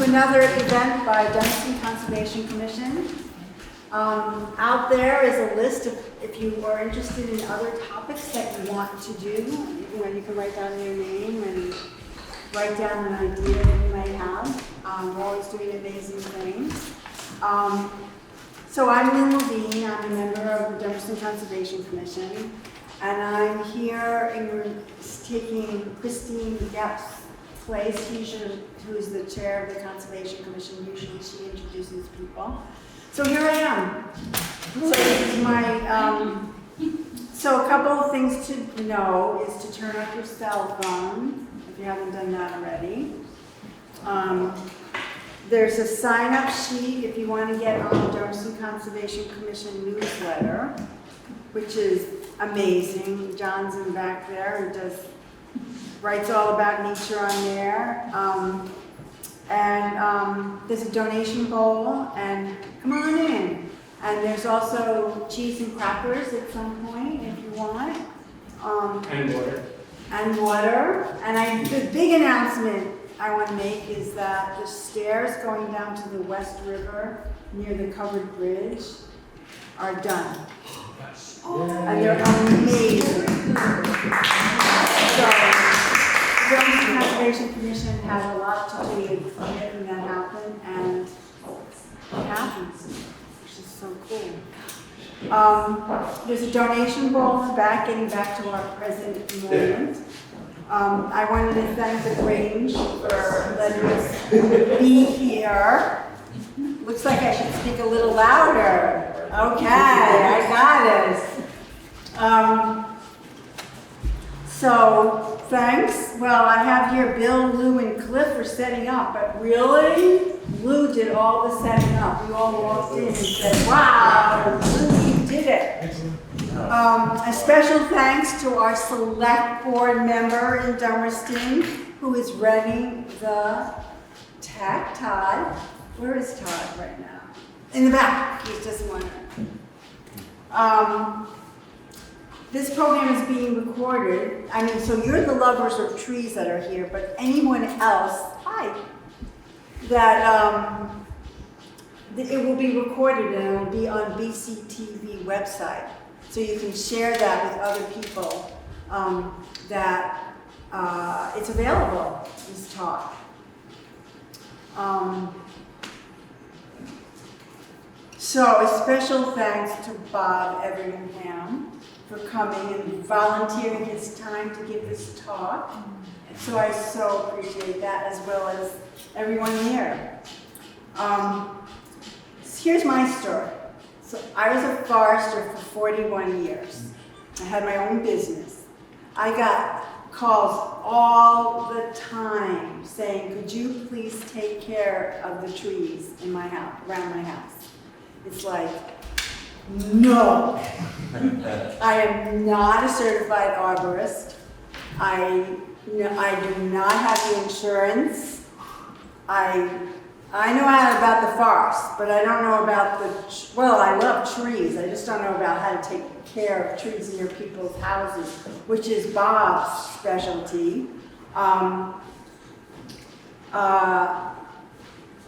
another event by Dummerston Conservation Commission. Out there is a list of, if you are interested in other topics that you want to do, you can write down your name and write down an idea that you might have. We're always doing amazing things. So I'm Lynn Levine, I'm a member of the Dummerston Conservation Commission, and I'm here taking Christine Depp's place, who's the chair of the Conservation Commission. Usually she introduces people. So here I am. So this is my, so a couple of things to know is to turn off your cell phone, if you haven't done that already. There's a sign-up sheet if you want to get on the Dummerston Conservation Commission newsletter, which is amazing. John's in back there, who writes all about nature on there. There's a donation bowl, and come on in. And there's also cheese and crackers at some point if you want. And water. And water. And the big announcement I want to make is that the stairs going down to the West River near the covered bridge are done. Yes. And they're amazing. So, the Dummerston Conservation Commission had a lot to do with making that happen, and it happens, which is so cool. There's a donation bowl in the back, getting back to our present moment. I wanted to thank the Grange for letting us be here. Looks like I should speak a little louder. Okay, I got it. So, thanks. Well, I have here Bill, Lou, and Cliff for setting up, but really, Lou did all the setting up. We all walked in and said, wow, Lou, you did it. A special thanks to our select board member in Dummerston, who is running the tech, Todd. Where is Todd right now? In the back, he's just wondering. This program is being recorded. I mean, so you're the lovers of trees that are here, but anyone else, hi, that it will be recorded and it will be on BCTV website. So you can share that with other people, that it's available, this talk. So a special thanks to Bob Everingham for coming and volunteering his time to give this talk. So I so appreciate that, as well as everyone here. Here's my story. So I was a forester for 41 years. I had my own business. I got calls all the time saying, could you please take care of the trees in my house, around my house? It's like, no. I am not a certified arborist. I do not have the insurance. I know about the forest, but I don't know about I love trees. I just don't know about how to take care of trees in your people's houses, which is Bob's specialty.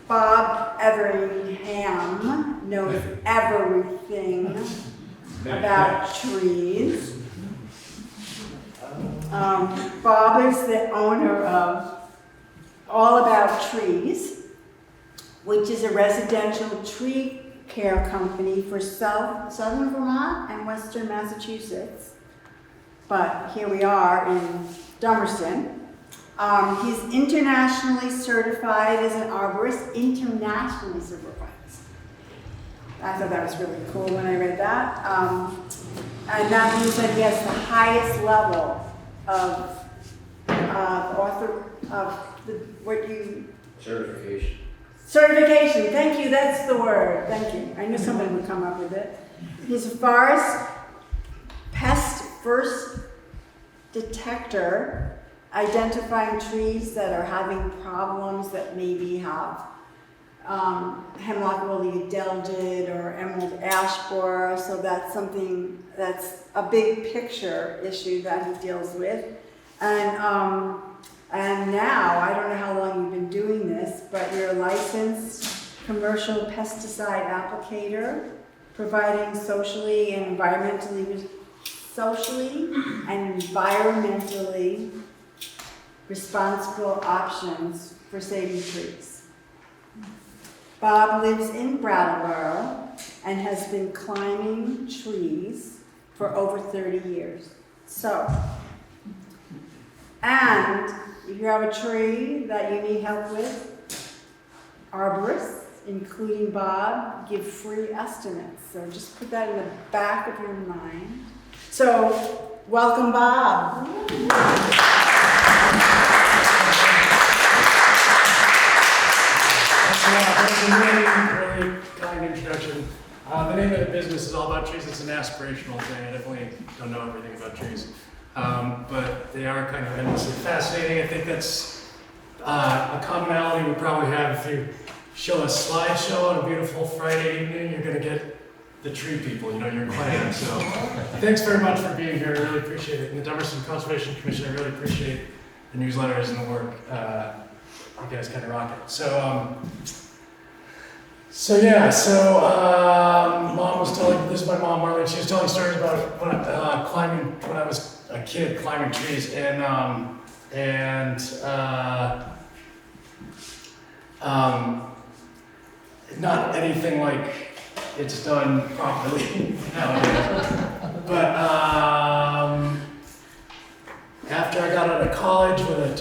Bob Everingham knows everything about trees. Bob is the owner of All About Trees, which is a residential tree care company for southern Vermont and western Massachusetts. But here we are in Dummerston. He's internationally certified as an arborist, internationally certified. I thought that was really cool when I read that. And that means that he has the highest level of Certification. Certification, thank you, that's the word, thank you. I knew somebody would come up with it. He's a forest pest first detector, identifying trees that are having problems that maybe have hemlock woolly adelgid or emerald ash borer. So that's something that's a big picture issue that he deals with. And And now, I don't know how long you've been doing this, but you're a licensed commercial pesticide applicator, providing socially and environmentally responsible options for saving trees. Bob lives in Brattleboro and has been climbing trees for over 30 years. So, and if you have a tree that you need help with, arborists, including Bob, give free estimates. So just put that in the back of your mind. So, welcome, Bob. That's a really kind introduction. The name of the business is All About Trees. It's an aspirational thing. I definitely don't know everything about trees. But they are kind of endlessly fascinating. I think that's a commonality we probably have. If you show a slideshow on a beautiful Friday evening, you're going to get the tree people, your client. So thanks very much for being here. I really appreciate it. And the Dummerston Conservation Commission, I really appreciate the newsletters and the work. You guys kind of rock it. Mom was telling, this is my mom, Marlene, she was telling stories about when I was a kid climbing trees, and not anything like it's done properly nowadays. But after I got out of college with an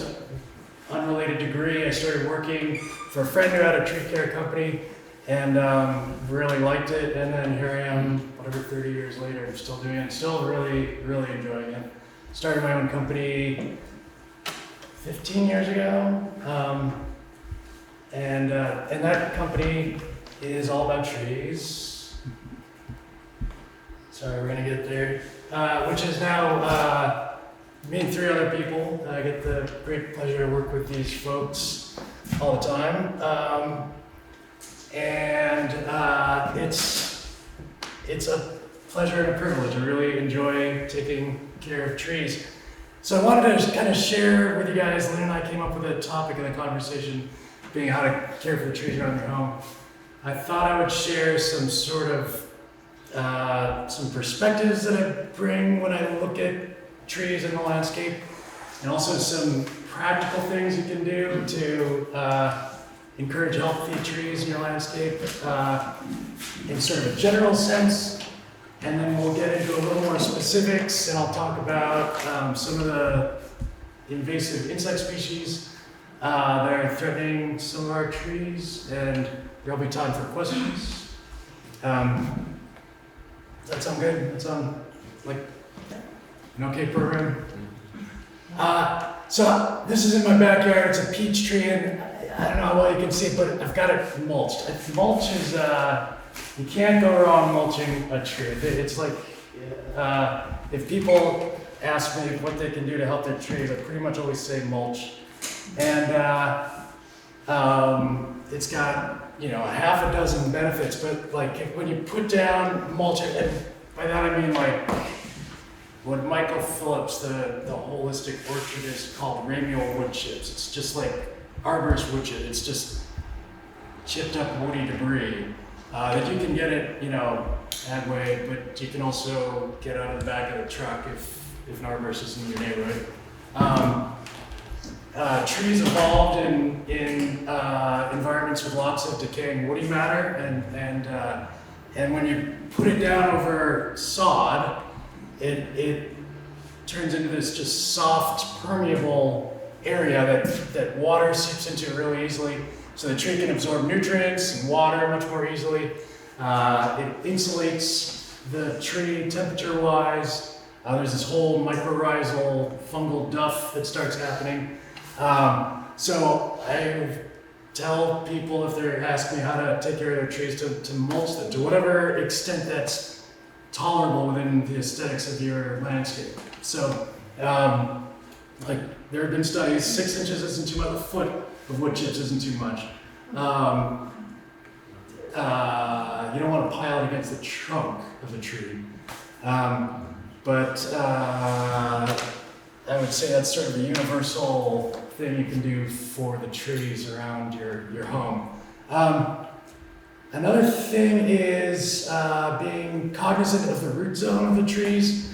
unrelated degree, I started working for a friend who had a tree care company, and really liked it. And then here I am, whatever, 30 years later, I'm still doing it, still really, really enjoying it. Started my own company 15 years ago, and that company is all about trees. Sorry, we're gonna get there. Which is now me and 3 other people. I get the great pleasure to work with these folks all the time. It's a pleasure and a privilege. I really enjoy taking care of trees. So I wanted to just kind of share with you guys, Lynn and I came up with a topic in the conversation being how to care for the trees around your home. I thought I would share some sort of, some perspectives that I bring when I look at trees in the landscape, and also some practical things you can do to encourage healthy trees in your landscape in sort of a general sense. And then we'll get into a little more specifics, and I'll talk about some of the invasive insect species that are threatening some of our trees, and there'll be time for questions. Does that sound good? That sound like an okay program? So this is in my backyard. It's a peach tree, and I don't know how well you can see it, but I've got it mulched. Mulch is, you can't go wrong mulching a tree. It's like, if people ask me what they can do to help their trees, I pretty much always say mulch. And it's got, a half a dozen benefits, but like when you put down mulch, and by that I mean like what Michael Phillips, the holistic orchardist, called ramial wood chips. It's just like arborist wood chip. It's just chipped up woody debris that you can get it, Adway, but you can also get out of the back of the truck if an arborist is in your neighborhood. Trees evolved in environments with lots of decaying woody matter, and when you put it down over sod, it turns into this just soft, permeable area that water seeps into really easily, so the tree can absorb nutrients and water much more easily. It insulates the tree temperature-wise. There's this whole mycorrhizal fungal duff that starts happening. So I tell people, if they ask me how to take care of their trees, to mulch them to whatever extent that's tolerable within the aesthetics of your landscape. So, like there have been studies, 6 inches isn't too much, a foot of wood chips isn't too much. You don't want to pile it against the trunk of the tree. I would say that's sort of a universal thing you can do for the trees around your home. Another thing is being cognizant of the root zone of the trees,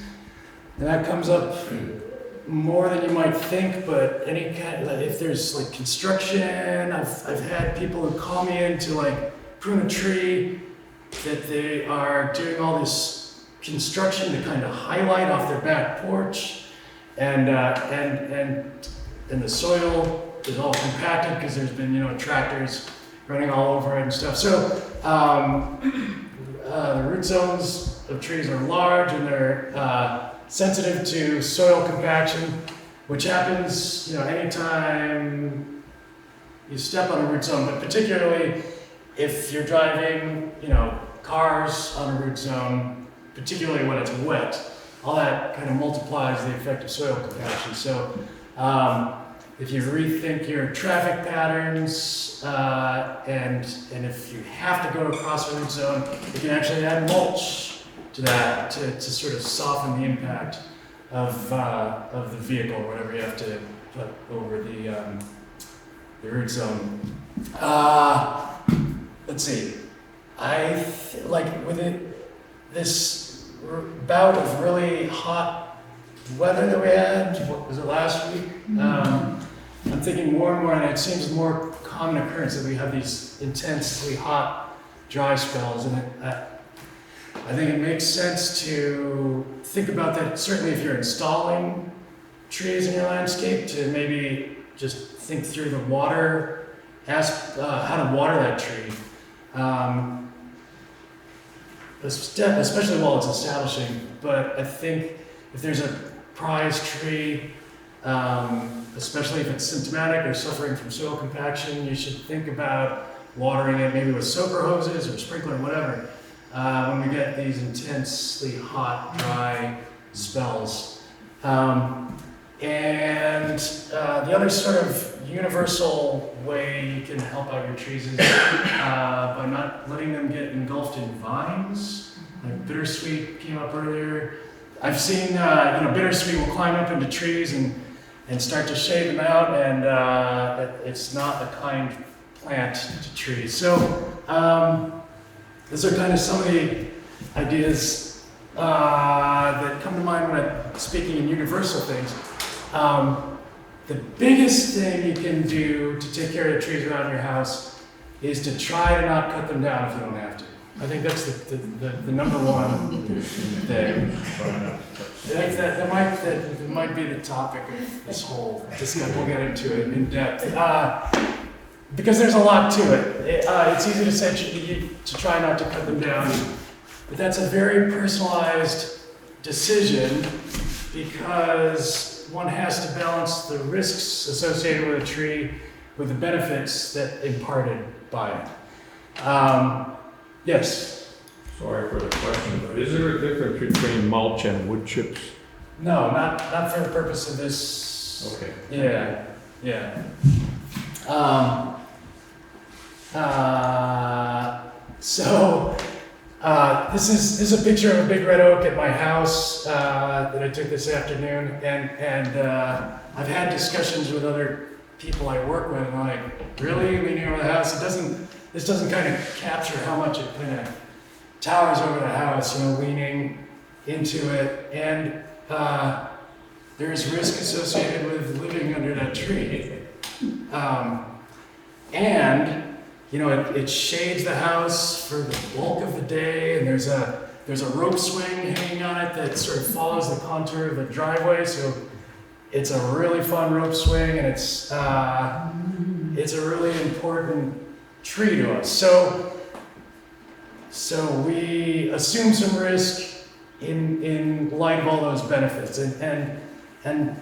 and that comes up more than you might think. But any kind, like if there's like construction, I've had people who call me in to like prune a tree that they are doing all this construction to kind of highlight off their back porch, and the soil is all compacted because there's been tractors running all over it and stuff. So the root zones of trees are large and they're sensitive to soil compaction, which happens anytime you step on a root zone, but particularly if you're driving cars on a root zone, particularly when it's wet. All that kind of multiplies the effect of soil compaction. So if you rethink your traffic patterns, and if you have to go across a root zone, you can actually add mulch to that to sort of soften the impact of the vehicle or whatever you have to put over the root zone. Let's see. This bout of really hot weather that we had, what was it, last week? I'm thinking more and more, and it seems more common occurrence that we have these intensely hot, dry spells, and I think it makes sense to think about that, certainly if you're installing trees in your landscape, to maybe just think through the water, how to water that tree. Especially while it's establishing, but I think if there's a prized tree, especially if it's symptomatic or suffering from soil compaction, you should think about watering it maybe with soaker hoses or sprinkler, whatever, when we get these intensely hot, dry spells. And the other sort of universal way you can help out your trees is by not letting them get engulfed in vines. Like bittersweet came up earlier. I've seen, bittersweet will climb up into trees and start to shade them out, and it's not a kind plant to trees. So those are kind of some of the ideas that come to mind when I'm speaking in universal things. The biggest thing you can do to take care of the trees around your house is to try to not cut them down if you don't have to. I think that's the number one thing. That might be the topic of this whole discussion. We'll get into it in depth. Because there's a lot to it. It's easy to say to try not to cut them down, but that's a very personalized decision because one has to balance the risks associated with a tree with the benefits that imparted by it. Yes? Sorry for the question, but is there a difference between mulch and wood chips? No, not for the purpose of this. Okay. Yeah. This is a picture of a big red oak at my house that I took this afternoon, and I've had discussions with other people I work with, and I'm like, really, leaning over the house? This doesn't kind of capture how much it kind of towers over the house, leaning into it, and there is risk associated with living under that tree, and it shades the house for the bulk of the day, and there's a rope swing hanging on it that sort of follows the contour of the driveway, so it's a really fun rope swing, and it's a really important tree to us. So we assume some risk in light of all those benefits, and there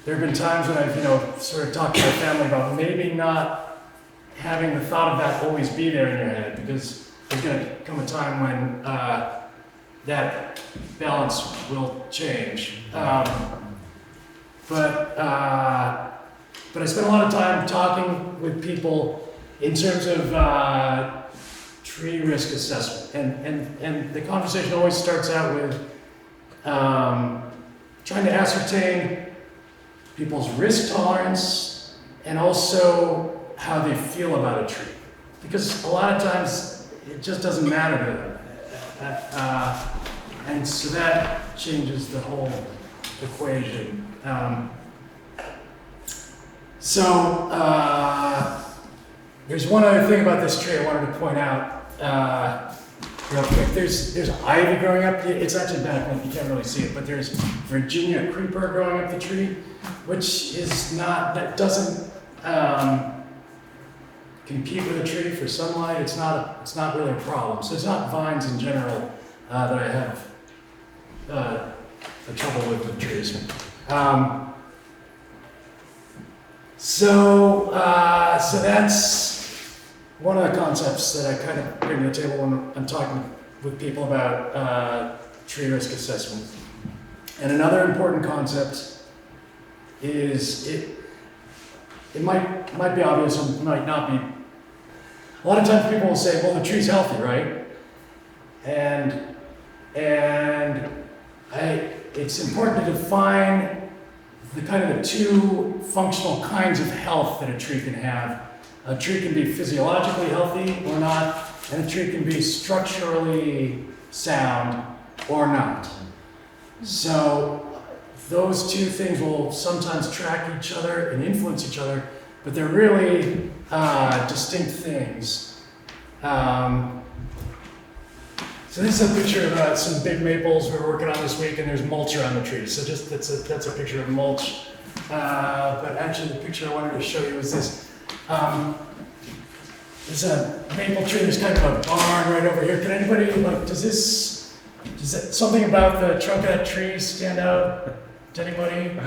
have been times when I've sort of talked to my family about maybe not having the thought of that always be there in your head, because there's going to come a time when that balance will change. But I spent a lot of time talking with people in terms of tree risk assessment, and the conversation always starts out with trying to ascertain people's risk tolerance and also how they feel about a tree. Because a lot of times it just doesn't matter to them. And so that changes the whole equation. There's one other thing about this tree I wanted to point out real quick. There's ivy growing up. It's actually back, you can't really see it, but there's Virginia creeper growing up the tree, which is not, that doesn't compete with a tree for sunlight. It's not really a problem. So it's not vines in general that I have the trouble with trees. So that's one of the concepts that I kind of bring to the table when I'm talking with people about tree risk assessment. And another important concept is it might be obvious or might not be. A lot of times people will say, well, the tree's healthy, right? It's important to define the two functional kinds of health that a tree can have. A tree can be physiologically healthy or not, and a tree can be structurally sound or not. So those two things will sometimes track each other and influence each other, but they're really distinct things. So this is a picture of some big maples we're working on this week, and there's mulch around the trees. So just that's a picture of mulch. But actually, the picture I wanted to show you is this. There's a maple tree. There's kind of a barn right over here. Can anybody does something about the trunk of that tree stand out to anybody?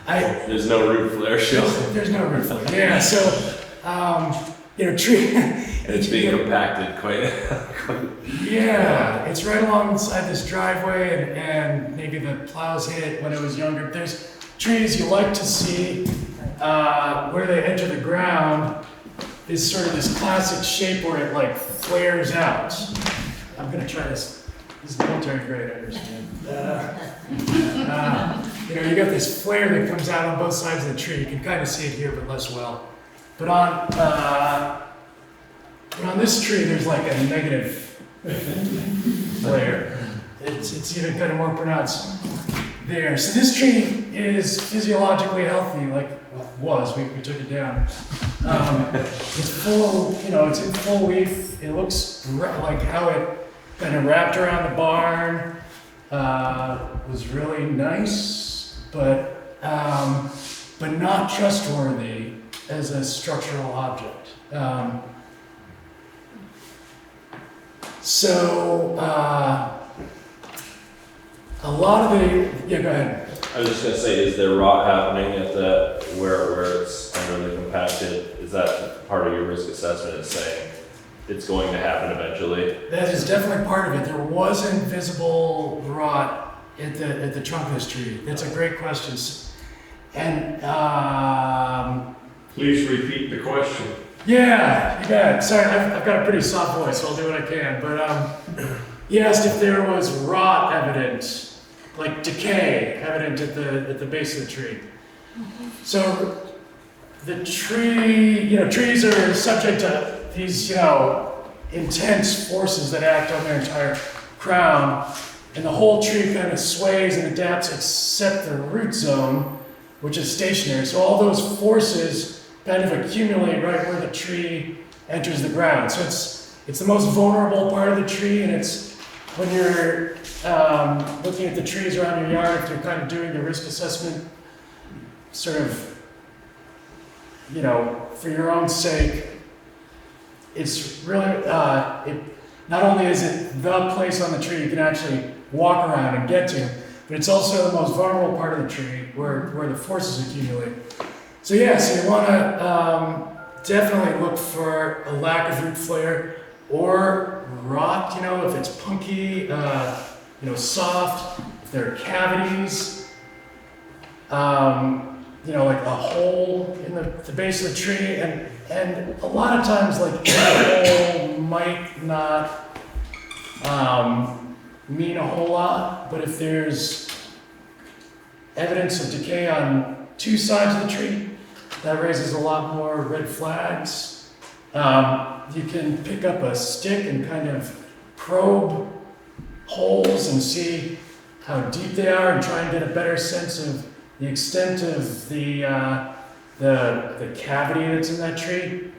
There's no root flare show. There's no root flare. Yeah. So tree. It's being compacted quite. Yeah, it's right alongside this driveway, and maybe the plows hit it when it was younger. There's trees you like to see where they enter the ground is sort of this classic shape where it flares out. I'm gonna try this. This is military grade, I understand. You got this flare that comes out on both sides of the tree. You can kind of see it here, but less well. But on this tree, there's a negative flare. It's even kind of more pronounced there. So this tree is physiologically healthy, we took it down. It's full, it's in full leaf. It looks like how it kind of wrapped around the barn. Was really nice, but not trustworthy as a structural object. A lot of go ahead. I was just gonna say, is there rot happening at where it's under the compacted? Is that part of your risk assessment? Is saying it's going to happen eventually? That is definitely part of it. There wasn't visible rot at the trunk of this tree. That's a great question. And Please repeat the question. Yeah, you got it. Sorry, I've got a pretty soft voice, so I'll do what I can. But he asked if there was rot evident, like decay evident at the base of the tree. So the tree, trees are subject to these, intense forces that act on their entire crown, and the whole tree kind of sways and adapts except the root zone, which is stationary. So all those forces kind of accumulate right where the tree enters the ground. So it's the most vulnerable part of the tree, and it's when you're looking at the trees around your yard, if you're kind of doing the risk assessment, sort of, for your own sake, it's really, not only is it the place on the tree you can actually walk around and get to, but it's also the most vulnerable part of the tree where the forces accumulate. So you want to definitely look for a lack of root flare or rot, if it's punky, soft, if there are cavities, like a hole in the base of the tree, and a lot of times a hole might not mean a whole lot, but if there's evidence of decay on two sides of the tree. That raises a lot more red flags. You can pick up a stick and kind of probe holes and see how deep they are and try and get a better sense of the extent of the cavity that's in that tree.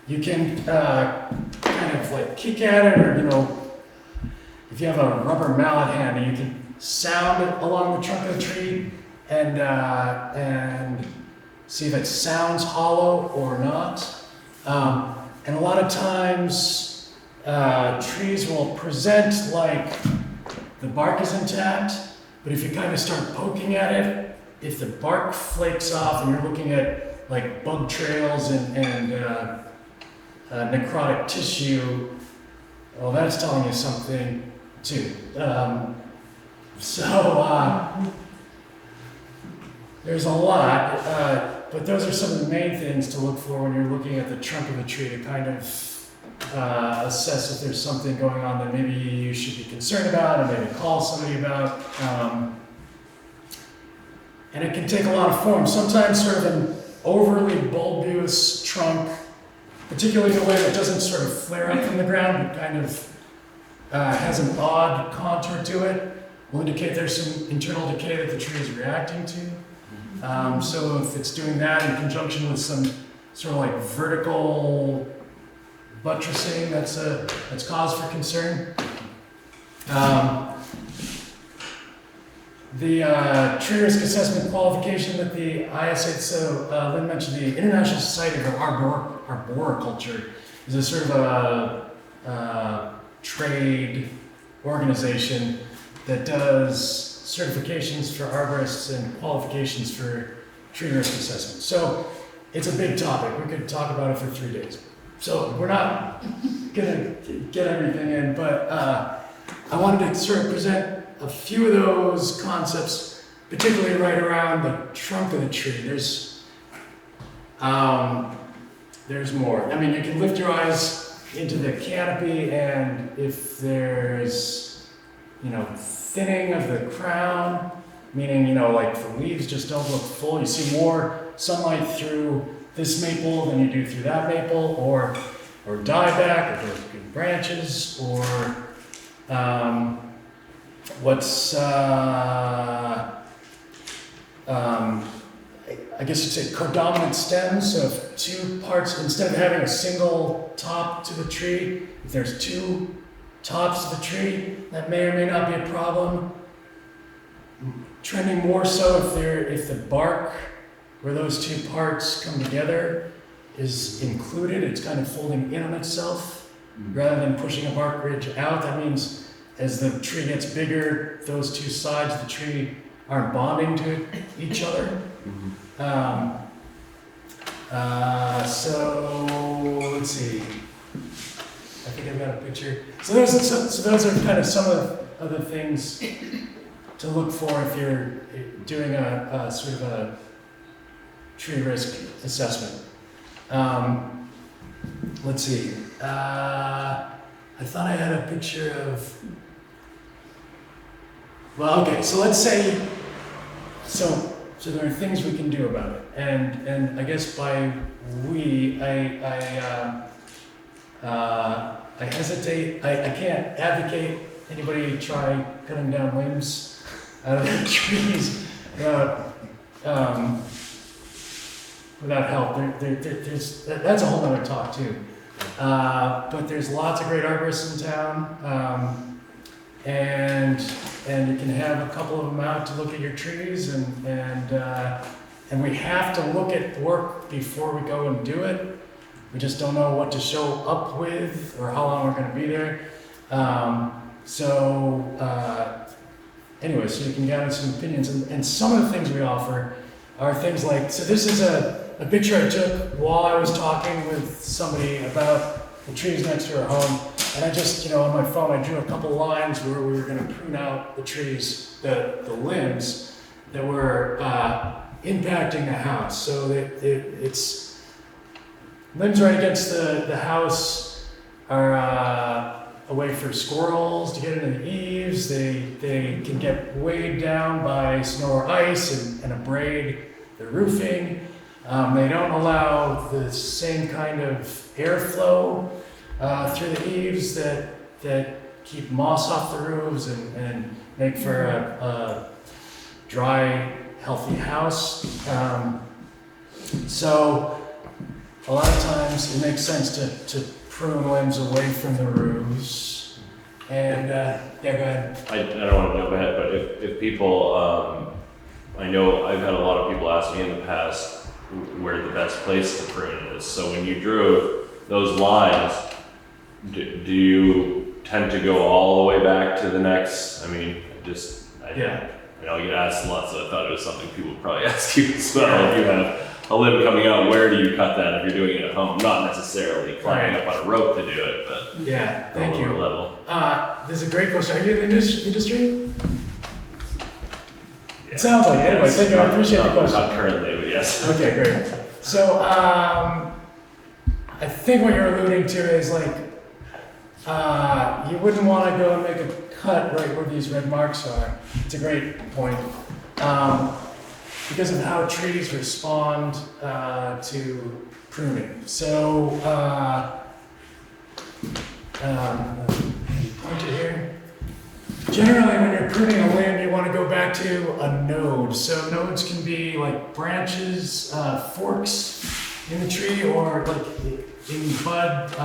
You can kind of like kick at it, or if you have a rubber mallet handy, you can sound it along the trunk of the tree and see if it sounds hollow or not. And a lot of times, trees will present like the bark is intact, but if you kind of start poking at it, if the bark flakes off and you're looking at like bug trails and necrotic tissue, well, that's telling you something too. There's a lot, but those are some of the main things to look for when you're looking at the trunk of a tree to kind of assess if there's something going on that maybe you should be concerned about or maybe call somebody about. And it can take a lot of forms. Sometimes sort of an overly bulbous trunk, particularly in a way that doesn't sort of flare up from the ground, but kind of has an odd contour to it, will indicate there's some internal decay that the tree is reacting to. So if it's doing that in conjunction with some sort of like vertical buttressing, that's cause for concern. The tree risk assessment qualification that the ISA, so Lynn mentioned the International Society of Arboriculture is a sort of a trade organization that does certifications for arborists and qualifications for tree risk assessment. So it's a big topic. We could talk about it for 3 days. So we're not gonna get everything in, but I wanted to sort of present a few of those concepts, particularly right around the trunk of the tree. There's more. I mean, you can lift your eyes into the canopy, and if there's, thinning of the crown, meaning, like the leaves just don't look full, you see more sunlight through this maple than you do through that maple, or dieback, or broken branches, or I guess you'd say codominant stems, so if two parts, instead of having a single top to the tree, if there's two tops to the tree, that may or may not be a problem. Trending more so if the bark where those two parts come together is included, it's kind of folding in on itself rather than pushing a bark ridge out. That means as the tree gets bigger, those two sides of the tree aren't bonding to each other. So let's see. I think I've got a picture. So those are kind of some of the things to look for if you're doing a sort of a tree risk assessment. Let's see. I thought I had a picture of. Well, okay. So let's say. So there are things we can do about it, and I guess by we, I hesitate. I can't advocate anybody try cutting down limbs out of the trees without help. That's a whole other talk too. But there's lots of great arborists in town, and you can have a couple of them out to look at your trees, and we have to look at work before we go and do it. We just don't know what to show up with or how long we're going to be there. Anyway, so you can gather some opinions, and some of the things we offer are things like, so this is a picture I took while I was talking with somebody about the trees next to our home, and I just, on my phone, I drew a couple lines where we were going to prune out the trees, the limbs that were impacting the house. So it's limbs right against the house are a way for squirrels to get into the eaves. They can get weighed down by snow or ice and abrade the roofing. They don't allow the same kind of airflow through the eaves that keep moss off the roofs and make for a dry, healthy house. So a lot of times it makes sense to prune limbs away from the roofs. And yeah, go ahead. I don't want to jump ahead, but if people, I know I've had a lot of people ask me in the past where the best place to prune is. So when you drew those lines, do you tend to go all the way back to the next? I mean, Yeah. I know I get asked a lot, so I thought it was something people would probably ask you as well. If you have a limb coming out, where do you cut that if you're doing it at home? Not necessarily climbing up on a rope to do it, but Yeah, thank a you. lower level. This is a great question. Are you in the industry? It sounds like it. Anyway, thank you. I appreciate the question. Not currently, but yes. Okay, great. So, I think what you're alluding to is like, you wouldn't want to go and make a cut right where these red marks are. It's a great point. Because of how trees respond to pruning. So, point it here. Generally, when you're pruning a limb, you want to go back to a node. So nodes can be like branches, forks in the tree, or like in bud,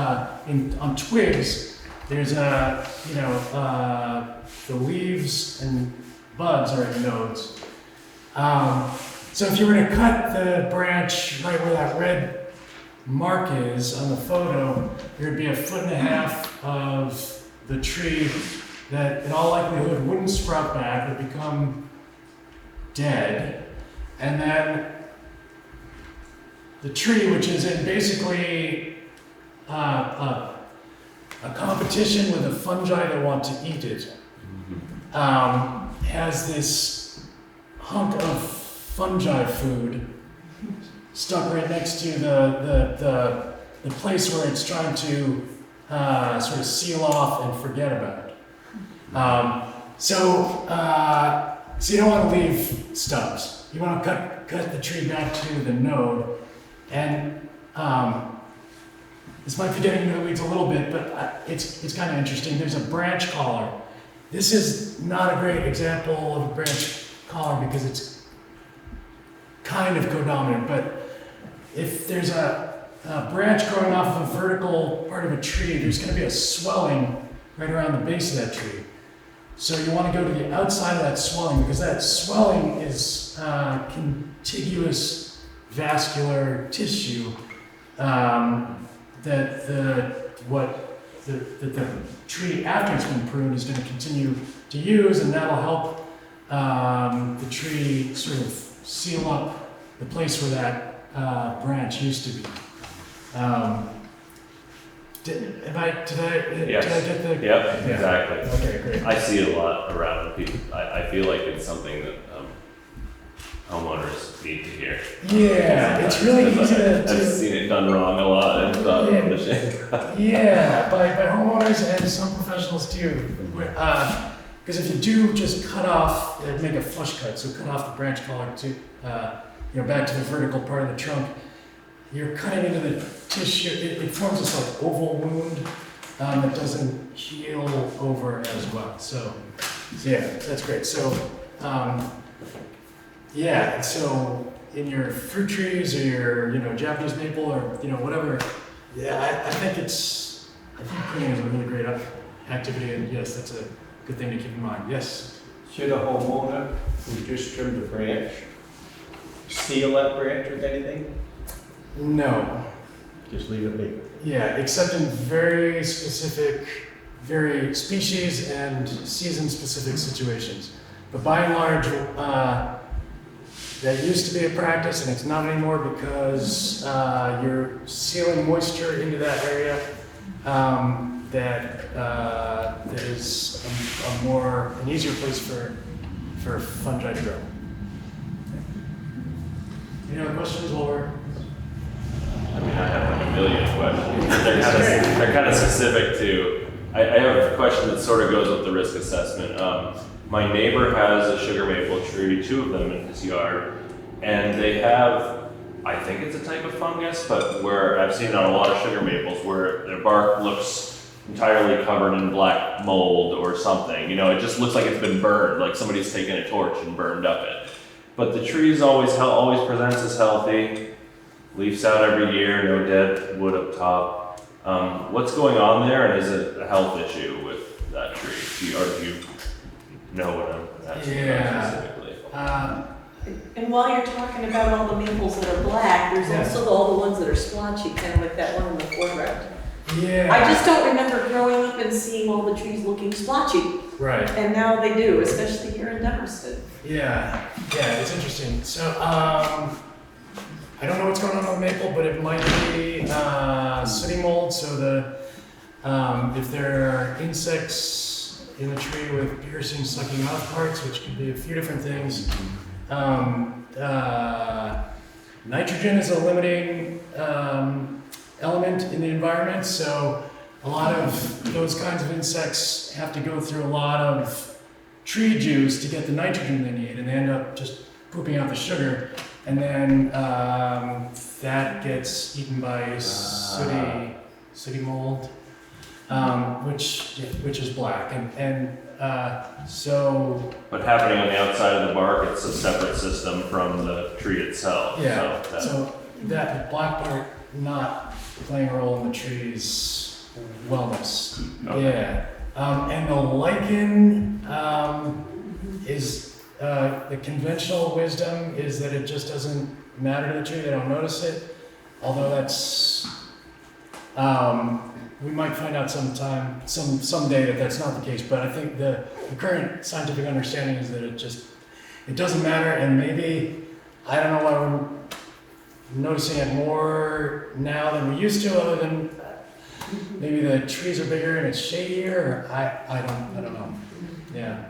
on twigs. There's the leaves and buds are in nodes. So if you were to cut the branch right where that red mark is on the photo, there'd be 1.5 feet of the tree that in all likelihood wouldn't sprout back, would become dead. And then the tree, which is in basically a competition with the fungi that want to eat it, has this hunk of fungi food stuck right next to the place where it's trying to sort of seal off and forget about. So you don't want to leave stubs. You want to cut the tree back to the node, and this might be getting into the weeds a little bit, but it's kind of interesting. There's a branch collar. This is not a great example of a branch collar because it's kind of codominant, but if there's a branch growing off of a vertical part of a tree, there's going to be a swelling right around the base of that tree. So you want to go to the outside of that swelling because that swelling is contiguous vascular tissue that the tree after it's been pruned is going to continue to use, and that'll help the tree sort of seal up the place where that branch used to be. Did I get the? Yep, exactly. Okay, great. I see it a lot around people. I feel like it's something that homeowners need to hear. Yeah, it's really easy I've to seen it done wrong a lot and thought, yeah, by homeowners and some professionals too. Because if you do just cut off, make a flush cut, so cut off the branch collar to, back to the vertical part of the trunk, you're cutting into the tissue. It forms this like oval wound that doesn't heal over as well. So yeah, that's great. So so in your fruit trees or your Japanese maple or whatever, I think pruning is a really great activity, and yes, that's a good thing to keep in mind. Yes. Should a homeowner who just trimmed a branch seal that branch with anything? No. Just leave it be. Yeah, except in very specific, very species and season-specific situations. But by and large, that used to be a practice, and it's not anymore because you're sealing moisture into that area. That is an easier place for fungi to grow. Any other questions or? I mean, I have like a million questions. They're kind of specific to I have a question that sort of goes with the risk assessment. My neighbor has a sugar maple tree, 2 of them in his yard, and they have, I think it's a type of fungus, but where I've seen it on a lot of sugar maples where their bark looks entirely covered in black mold or something. You know, it just looks like it's been burned, like somebody's taken a torch and burned up it. But the tree's always presents as healthy, leaves out every year, no dead wood up top. What's going on there, and is it a health issue with that tree? Do you know what I'm asking about specifically? And while you're talking about all the maples that are black, there's also all the ones that are splotchy, kind of like that one in the foreground. Yeah. I just don't remember growing up and seeing all the trees looking splotchy, Right. and now they do, especially here in Dummerston. Yeah, it's interesting. So, I don't know what's going on with maple, but it might be sooty mold. So if there are insects in the tree with piercing, sucking off parts, which can be a few different things. Nitrogen is a limiting element in the environment, so a lot of those kinds of insects have to go through a lot of tree juice to get the nitrogen they need, and they end up just pooping out the sugar, and then that gets eaten by sooty mold, which is black, and so. But happening on the outside of the bark, it's a separate system from the tree itself. Yeah. So So that black part not playing a role in the tree's wellness. Okay. Yeah. And the lichen is the conventional wisdom is that it just doesn't matter to the tree. They don't notice it. Although that's we might find out someday that that's not the case. But I think the current scientific understanding is that it doesn't matter. And maybe I don't know why we're noticing it more now than we used to, other than maybe the trees are bigger and it's shadier. Or I don't know. Yeah.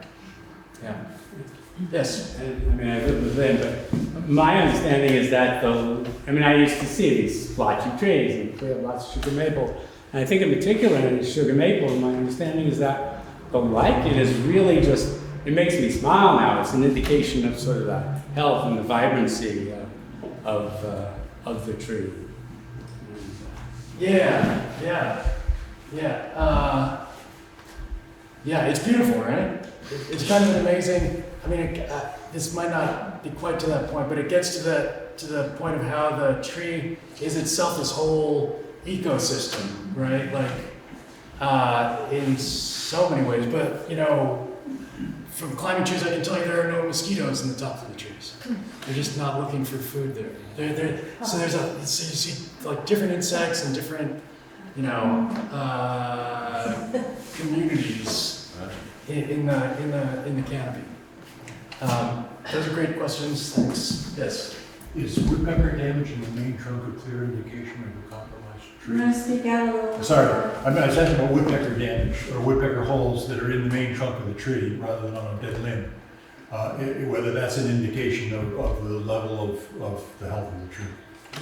Yes. I mean, I live with Lynn, but my understanding is that I used to see these splotchy trees, and we have lots of sugar maple. And I think in particular in sugar maple, my understanding is that the lichen is really just, it makes me smile now. It's an indication of sort of the health and the vibrancy of the tree. Yeah, it's beautiful, right? It's kind of an amazing. I mean, this might not be quite to that point, but it gets to the point of how the tree is itself this whole ecosystem, right? Like in so many ways. But from climbing trees, I can tell you there are no mosquitoes in the tops of the trees. They're just not looking for food there. So you see like different insects and different, communities in the canopy. Those are great questions. Thanks. Yes. Is woodpecker damage in the main trunk a clear indication of a compromised I'm tree? gonna speak out a little. Sorry, I was asking about woodpecker damage or woodpecker holes that are in the main trunk of the tree rather than on a dead limb. Whether that's an indication of the level of the health of the tree.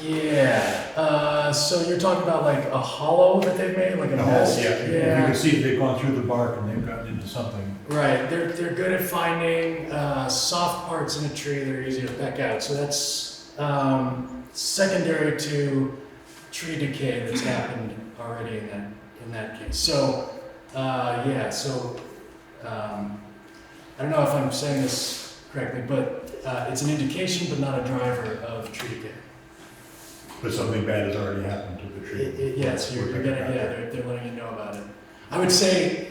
Yeah. So you're talking about like a hollow that they've made, like a nest? Yeah. If you can see if they've gone through the bark and they've gotten into something. Right. They're good at finding soft parts in a tree that are easy to peck out. So that's secondary to tree decay that's happened already in that case. So I don't know if I'm saying this correctly, but it's an indication, but not a driver of tree decay. But something bad has already happened to the tree. Yes, you're getting, they're letting you know about it. I would say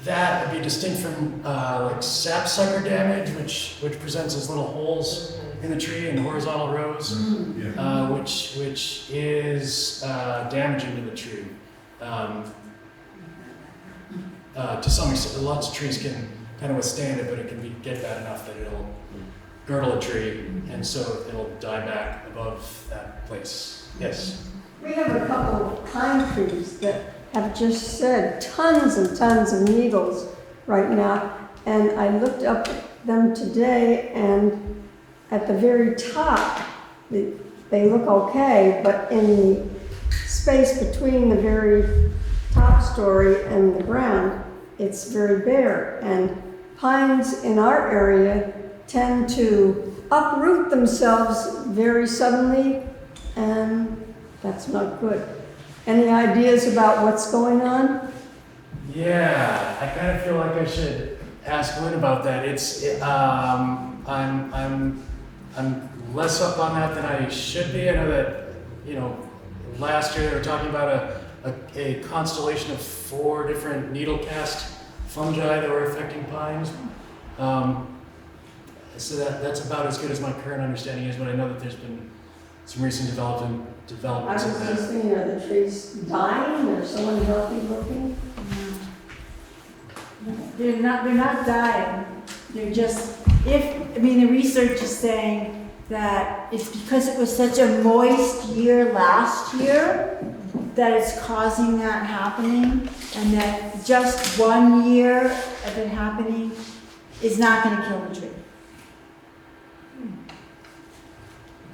that would be distinct from like sapsucker damage, which presents as little holes in the tree in horizontal rows, Yeah. which is damaging to the tree. To some extent, lots of trees can kind of withstand it, but it can get bad enough that it'll girdle a tree, and so it'll die back above that place. Yes. We have a couple of pine trees that have just shed tons and tons of needles right now, and I looked up them today, and at the very top, they look okay, but in the space between the very top story and the ground, it's very bare. And pines in our area tend to uproot themselves very suddenly, and that's not good. Any ideas about what's going on? Yeah, I kind of feel like I should ask Lynn about that. I'm less up on that than I should be. I know that, last year they were talking about a constellation of 4 different needle cast fungi that were affecting pines. So that's about as good as my current understanding is, but I know that there's been some recent I developments was in that. just thinking, are the trees dying or so unhealthy looking? They're not dying. They're just, the research is saying that it's because it was such a moist year last year that it's causing that happening, and that just 1 year of it happening is not gonna kill the tree.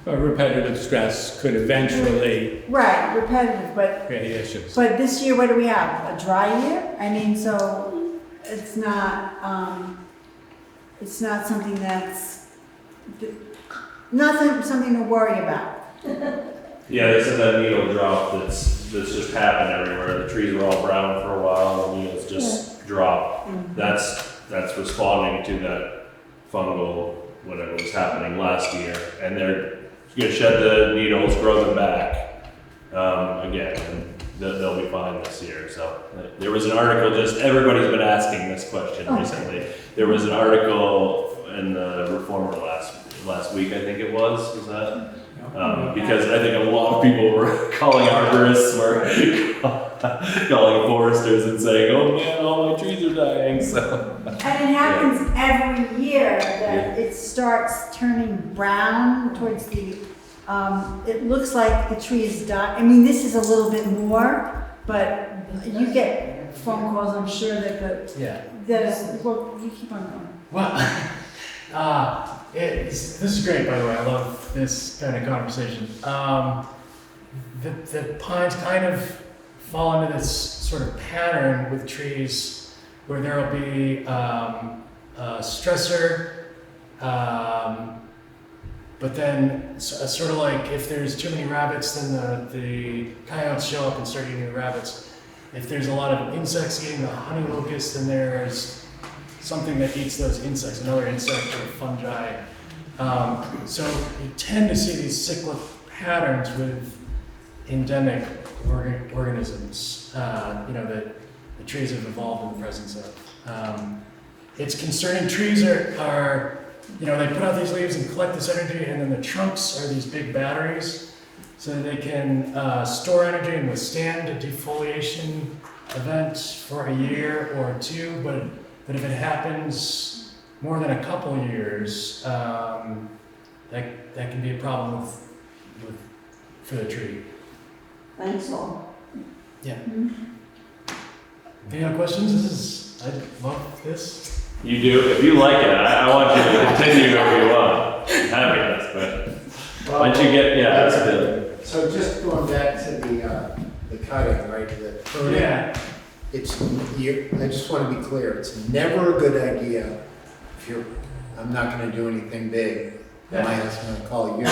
Repetitive stress could eventually Right, repetitive, but create issues. this year, what do we have? A dry year? So it's not something something to worry about. Yeah, they said that needle drop that's just happened everywhere. The trees were all brown for a while, and the needles just dropped. That's responding to that fungal whatever was happening last year, and they're gonna shed the needles, grow them back again, and they'll be fine this year. So there was an article. Just everybody's been asking this question recently. There was an article in the Reformer last week, I think it was. Was that? Because I think a lot of people were calling arborists, were calling foresters and saying, "Oh man, all my trees are dying." So. And it happens every year that it starts turning brown towards the, it looks like the tree is dying. This is a little bit more, but you get phone calls, I'm sure well, you keep on going. Well, this is great, by the way. I love this kind of conversation. The pines kind of fall into this sort of pattern with trees where there will be a stressor, but then sort of like if there's too many rabbits, then the coyotes show up and start eating the rabbits. If there's a lot of insects eating the honey locust, then there's something that eats those insects, another insect or fungi. So you tend to see these cyclic patterns with endemic organisms, that the trees have evolved in the presence of. It's concerning. Trees are they put out these leaves and collect this energy, and then the trunks are these big batteries, so that they can store energy and withstand a defoliation event for a year or two. But if it happens more than a couple years, that can be a problem for the tree. Thanks all. Yeah. Any other questions? I love this. You do? If you like it, I want you to continue if you want. I'm happy to ask questions. Once you get, that's good. So just going back to the cutting, right? The pruning. Yeah. I just want to be clear. It's never a good idea I'm not going to do anything big. My husband will call you.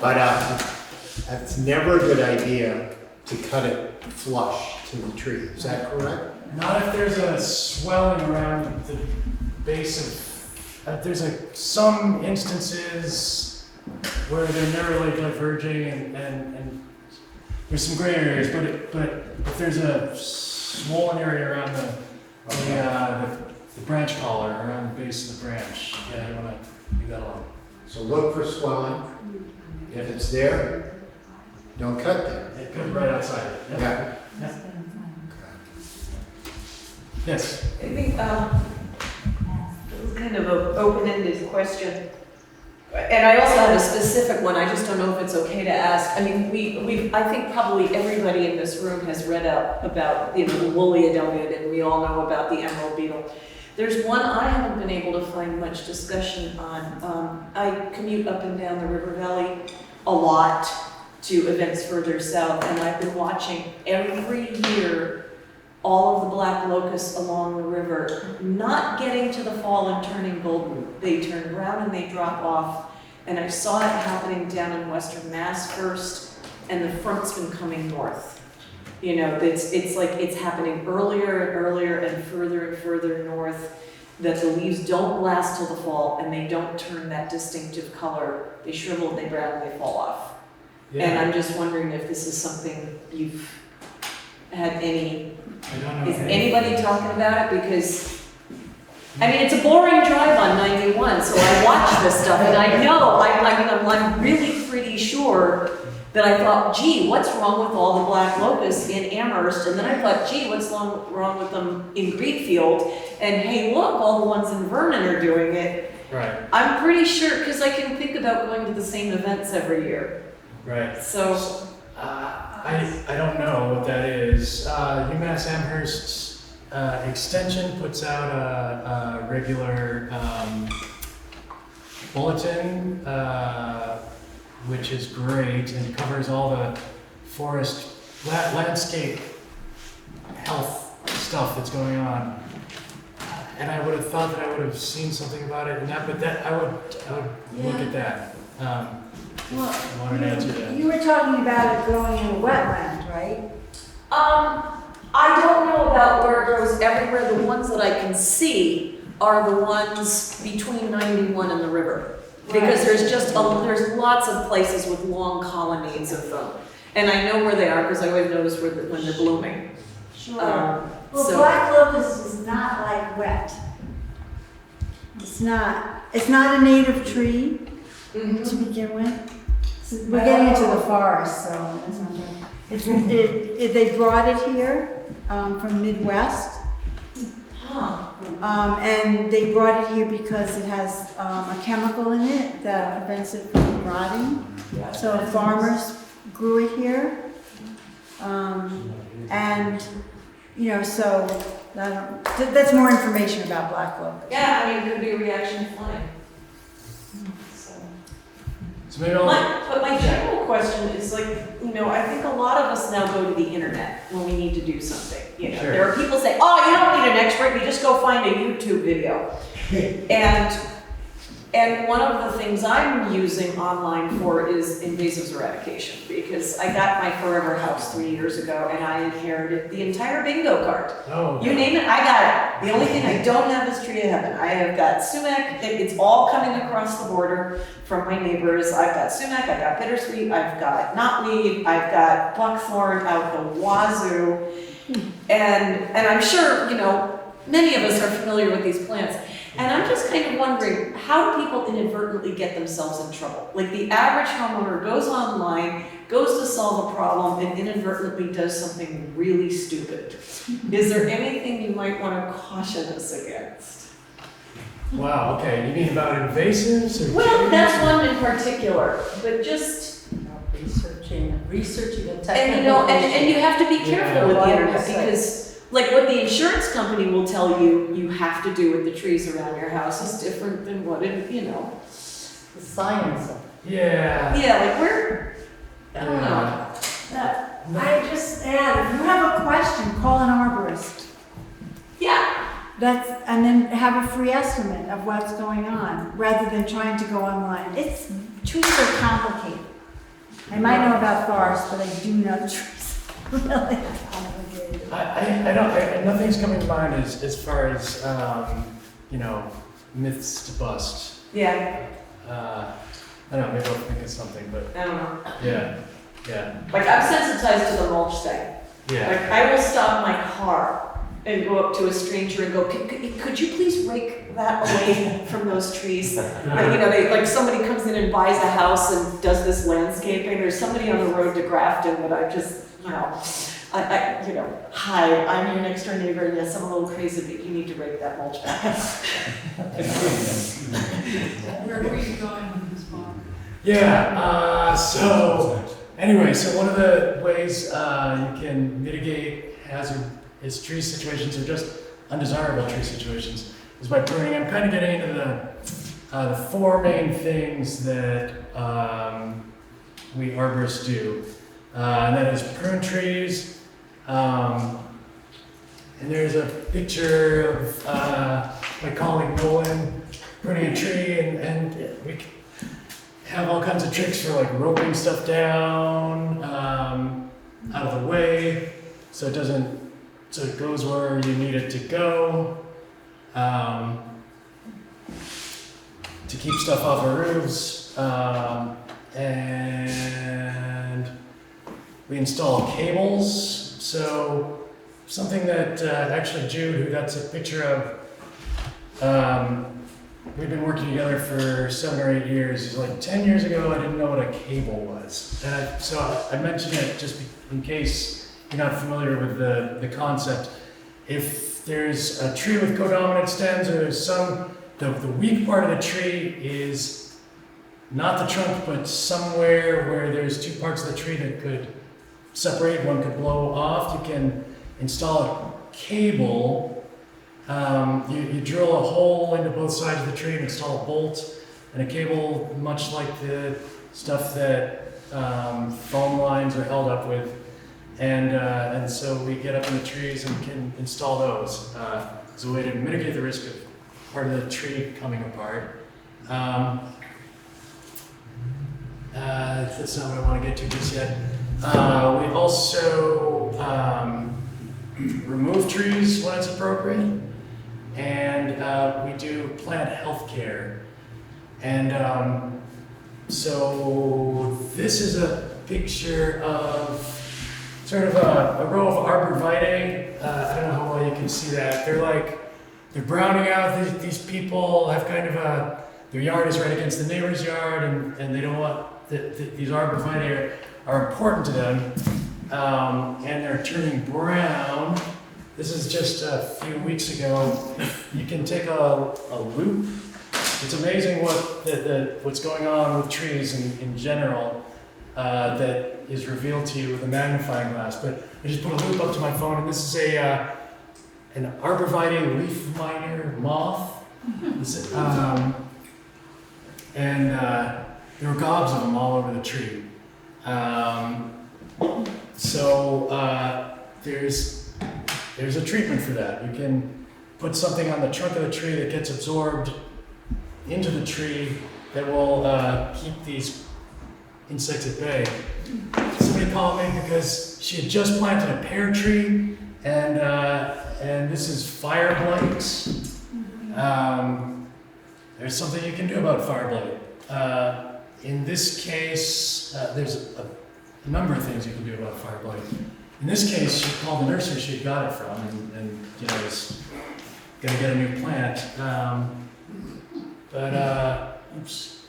But it's never a good idea to cut it flush to the tree. Is that correct? Not if there's a swelling around the base of. There's some instances where they're narrowly diverging, and there's some gray areas. But if there's a swollen area around the branch collar, around the base of the branch, you want to leave that alone. So look for swelling. If it's there, don't cut there. It comes right outside it. Yeah. Yes. I think it was kind of an open-ended question. And I also have a specific one, I just don't know if it's okay to ask. I think probably everybody in this room has read up about the woolly adelgid, and we all know about the emerald beetle. There's one I haven't been able to find much discussion on. I commute up and down the river valley a lot to events further south, and I've been watching every year all of the black locusts along the river, not getting to the fall and turning golden. They turn around and they drop off. And I saw it happening down in Western Mass first, and the front's been coming north. You know, it's like it's happening earlier and earlier and further north, that the leaves don't last till the fall and they don't turn that distinctive color. They shrivel, they brown, and they fall off. And I'm just wondering if this is something you've had any, I don't know. is anybody talking about it? Because, I mean, it's a boring drive on 91, so I watch this stuff and I know, I'm really pretty sure that I thought, gee, what's wrong with all the black locusts in Amherst? And then I thought, gee, what's wrong with them in Greenfield? And hey, look, all the ones in Vernon are doing it. Right, I'm pretty sure, because I can think about going to the same events every year. right. So, I don't know what that is. UMass Amherst's extension puts out a regular bulletin, which is great, and covers all the forest landscape health stuff that's going on. And I would have thought that I would have seen something about it in that, but that I would look at that. I wanted to answer that. You were talking about it growing in a wetland, right? I don't know about where it grows everywhere. The ones that I can see are the ones between 91 and the river. Because there's just there's lots of places with long colonnades of them. And I know where they are because I always notice when they're blooming. Sure. Well, Black locust is not like wet. It's not a native tree to begin with. We're getting into the forest, so it's not good. They brought it here from Midwest. And they brought it here because it has a chemical in it that prevents it from rotting. So farmers grew it here. And, you know, so that's more information about black locust. Yeah, I mean, it could be a reaction to flooding. So maybe But my general question is like, you know, I think a lot of us now go to the internet when we need to do something. You know, Sure. there are people say, oh, you don't need an expert, you just go find a YouTube video. And one of the things I'm using online for is invasives eradication, because I got my forever house 3 years ago and I inherited the entire bingo card. Oh, You name it, I got it. The only thing I don't have is tree of heaven. I have got sumac, it's all coming across the border from my neighbors. I've got sumac, I've got bittersweet, I've got knotweed, I've got buckthorn out the wazoo. And I'm sure, you know, many of us are familiar with these plants. And I'm just kind of wondering, how do people inadvertently get themselves in trouble? Like the average homeowner goes online, goes to solve a problem, and inadvertently does something really stupid. Is there anything you might want to caution us against? wow, okay. You mean about invasives or Well, trees? that's one in particular, but just, Researching the technical. and you know, and you have to be careful Yeah. with the Well, I internet would say- because like what the insurance company will tell you you have to do with the trees around your house is different than what it, you know. The science of Yeah. Yeah, like we're, I don't know. I just add, if you have a question, call an arborist. Yeah, And then have a free estimate of what's going on, rather than trying to go online. Trees are complicated. I might know about forests, but I do know trees are really complicated. I don't, nothing's coming to mind as far as, you know, myths to bust. yeah, I don't know, maybe I'll think of something, but I don't know. yeah. Like I'm sensitized to the mulch thing. Yeah. Like I will stop my car and go up to a stranger and go, could you please rake that away from those trees? And, you know, like somebody comes in and buys a house and does this landscaping. There's somebody on the road to Grafton that I just, you know, you know, hi, I'm your next door neighbor, and yes, I'm a little crazy, but you need to rake that mulch back. Where were you going with this farm? Yeah, so anyway, so one of the ways you can mitigate hazardous tree situations or just undesirable tree situations is by pruning. I'm kind of getting into the four main things that we arborists do. And that is prune trees, And there's a picture of my colleague Nolan pruning a tree, and we have all kinds of tricks for like roping stuff down out of the way, so it goes where you need it to go. To keep stuff off our roofs, and we install cables. So something that actually Jude, who that's a picture of, we've been working together for 7 or 8 years. He's like, 10 years ago, I didn't know what a cable was. And so I mentioned it just in case you're not familiar with the concept. If there's a tree with codominant stems, or there's the weak part of the tree is not the trunk, but somewhere where there's 2 parts of the tree that could separate, one could blow off, you can install a cable. You drill a hole into both sides of the tree and install a bolt and a cable, much like the stuff that phone lines are held up with. And so we get up in the trees and can install those as a way to mitigate the risk of part of the tree coming apart. That's not what I want to get to just yet. We also remove trees when it's appropriate, and we do plant health care. And so this is a picture of sort of a row of arborvitae. I don't know how well you can see that. They're browning out. These people have kind of their yard is right against the neighbor's yard, and they don't want, these arborvitae are important to them, and they're turning brown. This is just a few weeks ago. You can take a loop. It's amazing what's going on with trees in general that is revealed to you with a magnifying glass. But I just put a loop up to my phone, and this is an arborvitae leaf miner moth. And there were gobs of them all over the tree. So there's a treatment for that. You can put something on the trunk of the tree that gets absorbed into the tree that will keep these insects at bay. Somebody called me because she had just planted a pear tree, and this is fire blight. There's something you can do about fire blight. In this case, there's a number of things you can do about fire blight. In this case, she called the nursery she got it from, and is going to get a new plant. Oops.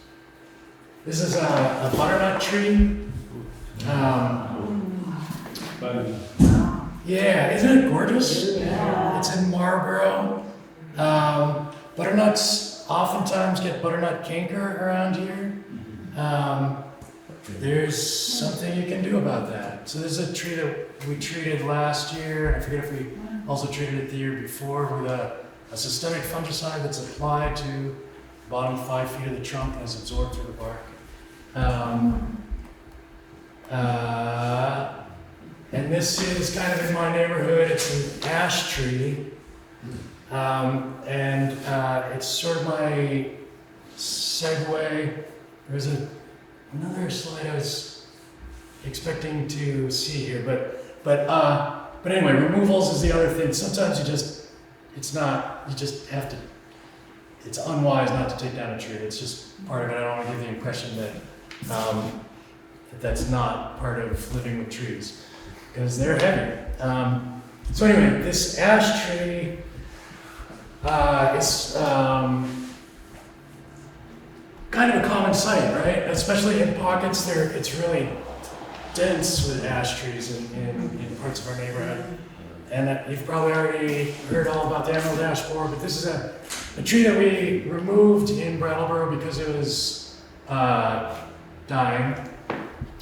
This is a butternut tree. Yeah, isn't it gorgeous? Yeah. It's in Marlboro. Butternuts oftentimes get butternut canker around here. There's something you can do about that. So there's a tree that we treated last year. I forget if we also treated it the year before with a systemic fungicide that's applied to the bottom 5 feet of the trunk and is absorbed through the bark. And this is kind of in my neighborhood. It's an ash tree. And it's sort of my segue. There's another slide I was expecting to see here, but anyway, removals is the other thing. Sometimes it's unwise not to take down a tree. It's just part of it. I don't want to give the impression that that's not part of living with trees, because they're heavy. So anyway, this ash tree is kind of a common sight, right? Especially in pockets there, it's really dense with ash trees in parts of our neighborhood. And you've probably already heard all about the emerald ash borer, but this is a tree that we removed in Brattleboro because it was dying.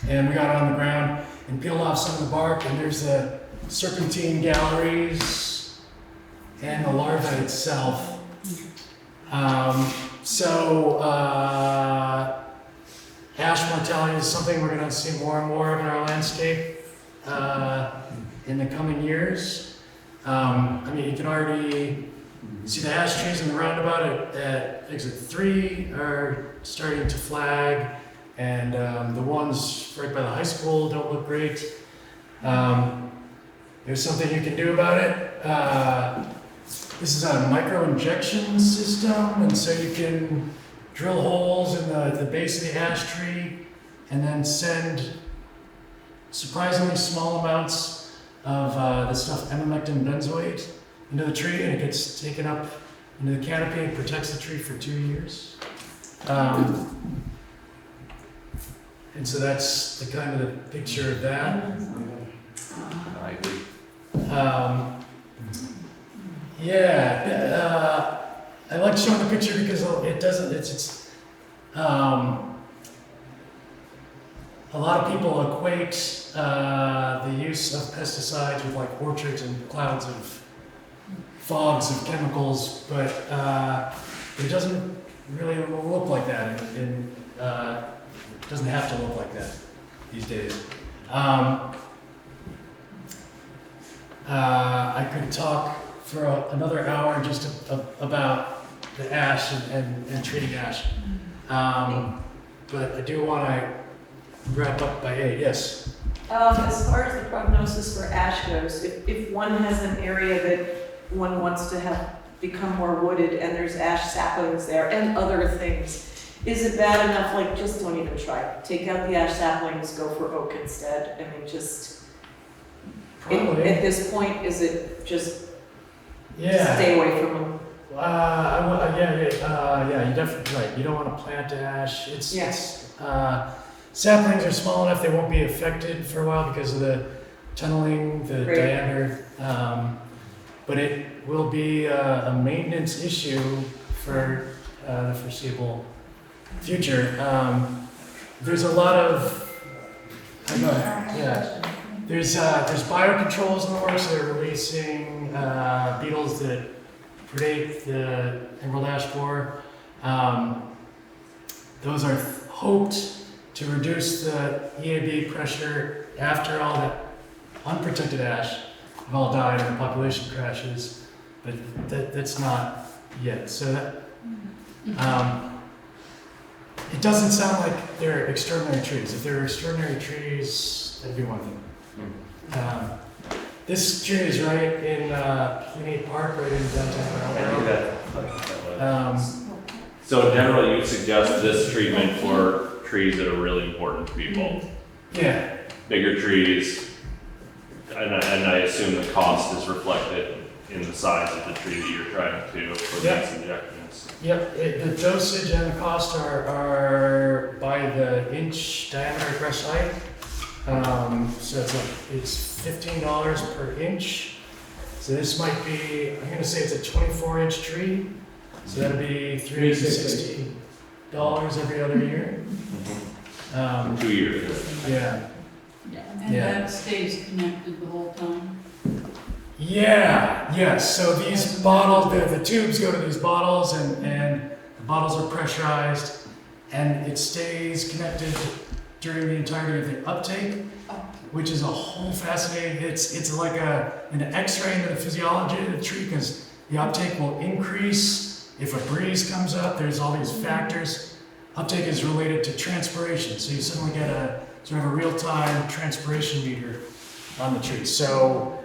And we got it on the ground and peeled off some of the bark, and there's the serpentine galleries and the larva itself. Ash mortality is something we're going to see more and more of in our landscape in the coming years. I mean, you can already see the ash trees in the roundabout at exit 3 are starting to flag, and the ones right by the high school don't look great. There's something you can do about it. This is a micro injection system, and so you can drill holes in the base of the ash tree and then send surprisingly small amounts of the stuff emamectin benzoate into the tree, and it gets taken up into the canopy and protects the tree for 2 years. And so that's the kind of the picture of that. I agree. I like showing the picture because it doesn't, a lot of people equate the use of pesticides with like orchards and clouds of fogs of chemicals, but it doesn't really look like that. It doesn't have to look like that these days. I could talk for another hour just about the ash and treating ash. But I do want to wrap up by 8, yes. As far as the prognosis for ash goes, if one has an area that one wants to have become more wooded and there's ash saplings there and other things, is it bad enough, like, just don't even try. Take out the ash saplings, go for oak instead. I mean, just, Probably. at this point, is it just Yeah. stay away from them? Yeah, you're definitely right. You don't want to plant ash. Yes. Saplings are small enough they won't be affected for a while because of the tunneling, the Right. diameter. But it will be a maintenance issue for the foreseeable future. There's a lot of, there's biocontrols in the works that are releasing beetles that predate the emerald ash borer. Those are hoped to reduce the EAB pressure after all the unprotected ash have all died and the population crashes, but that's not yet. So that, it doesn't sound like they're extraordinary trees. If they're extraordinary trees, that'd be one thing. This tree is right in Union Park, right in downtown Brattleboro. So generally, you suggest this treatment for trees that are really important to people. Yeah, Bigger trees, and I assume the cost is reflected in the size of the tree that you're trying to for Yeah. these injections. yep, the dosage and the cost are by the inch diameter brush height. So it's $15 per inch. So this might be, I'm gonna say it's a 24-inch tree. So that'd be $360 every other year. 2 years. Yeah. And Yeah. that stays connected the whole time? Yes. So these bottles, the tubes go to these bottles, and the bottles are pressurized, and it stays connected during the entirety of the uptake, which is a whole fascinating. It's like an X-ray into the physiology of the tree, because the uptake will increase if a breeze comes up. There's all these factors. Uptake is related to transpiration, so you suddenly get a sort of a real-time transpiration meter on the tree. So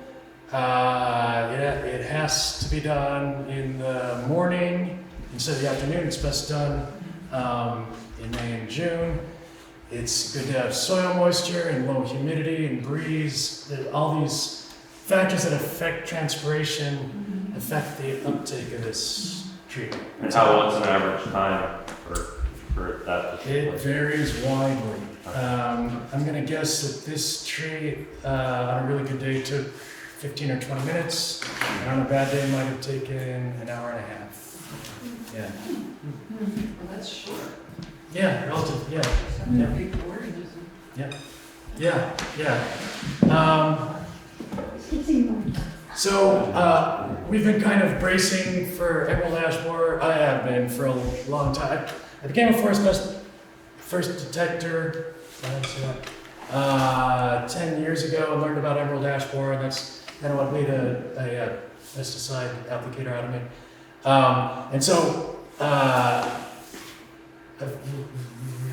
it has to be done in the morning instead of the afternoon. It's best done in May and June. It's good to have soil moisture and low humidity and breeze. All these factors that affect transpiration affect the uptake of this tree. And what's an average time for that? It varies widely. I'm gonna guess that this tree, on a really good day, took 15 or 20 minutes, and on a bad day, might have taken an hour and a half. Yeah. Well, that's short. Yeah, relative, yeah. It's not a big organism. So, we've been kind of bracing for emerald ash borer. I have been for a long time. I became a first detector 10 years ago and learned about emerald ash borer, and that's kind of what made a pesticide applicator out of me. And so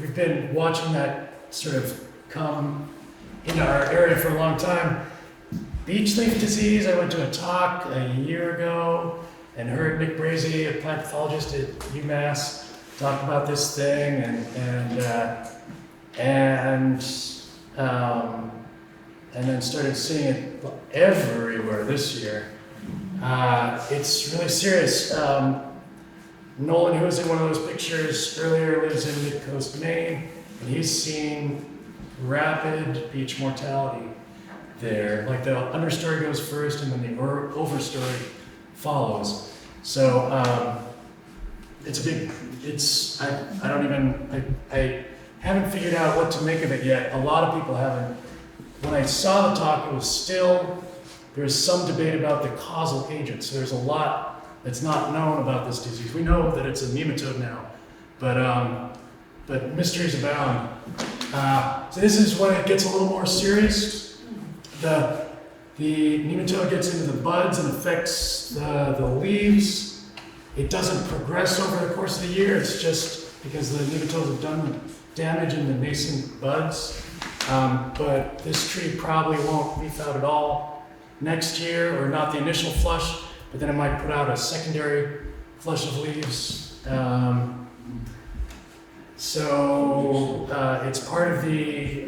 we've been watching that sort of come into our area for a long time. Beech leaf disease, I went to a talk a year ago and heard Nick Brazy, a plant pathologist at UMass, talk about this thing, and then started seeing it everywhere this year. It's really serious. Nolan, who was in one of those pictures earlier, lives in Mid-Coast, Maine, and he's seen rapid beech mortality there. Like the understory goes first and then the overstory follows. So it's a big, I haven't figured out what to make of it yet. A lot of people haven't. When I saw the talk, it was still, there's some debate about the causal agents. So there's a lot that's not known about this disease. We know that it's a nematode now, but mysteries abound. So this is when it gets a little more serious. The nematode gets into the buds and affects the leaves. It doesn't progress over the course of the year. It's just because the nematodes have done damage in the nascent buds. But this tree probably won't leaf out at all next year, or not the initial flush, but then it might put out a secondary flush of leaves. So it's part of the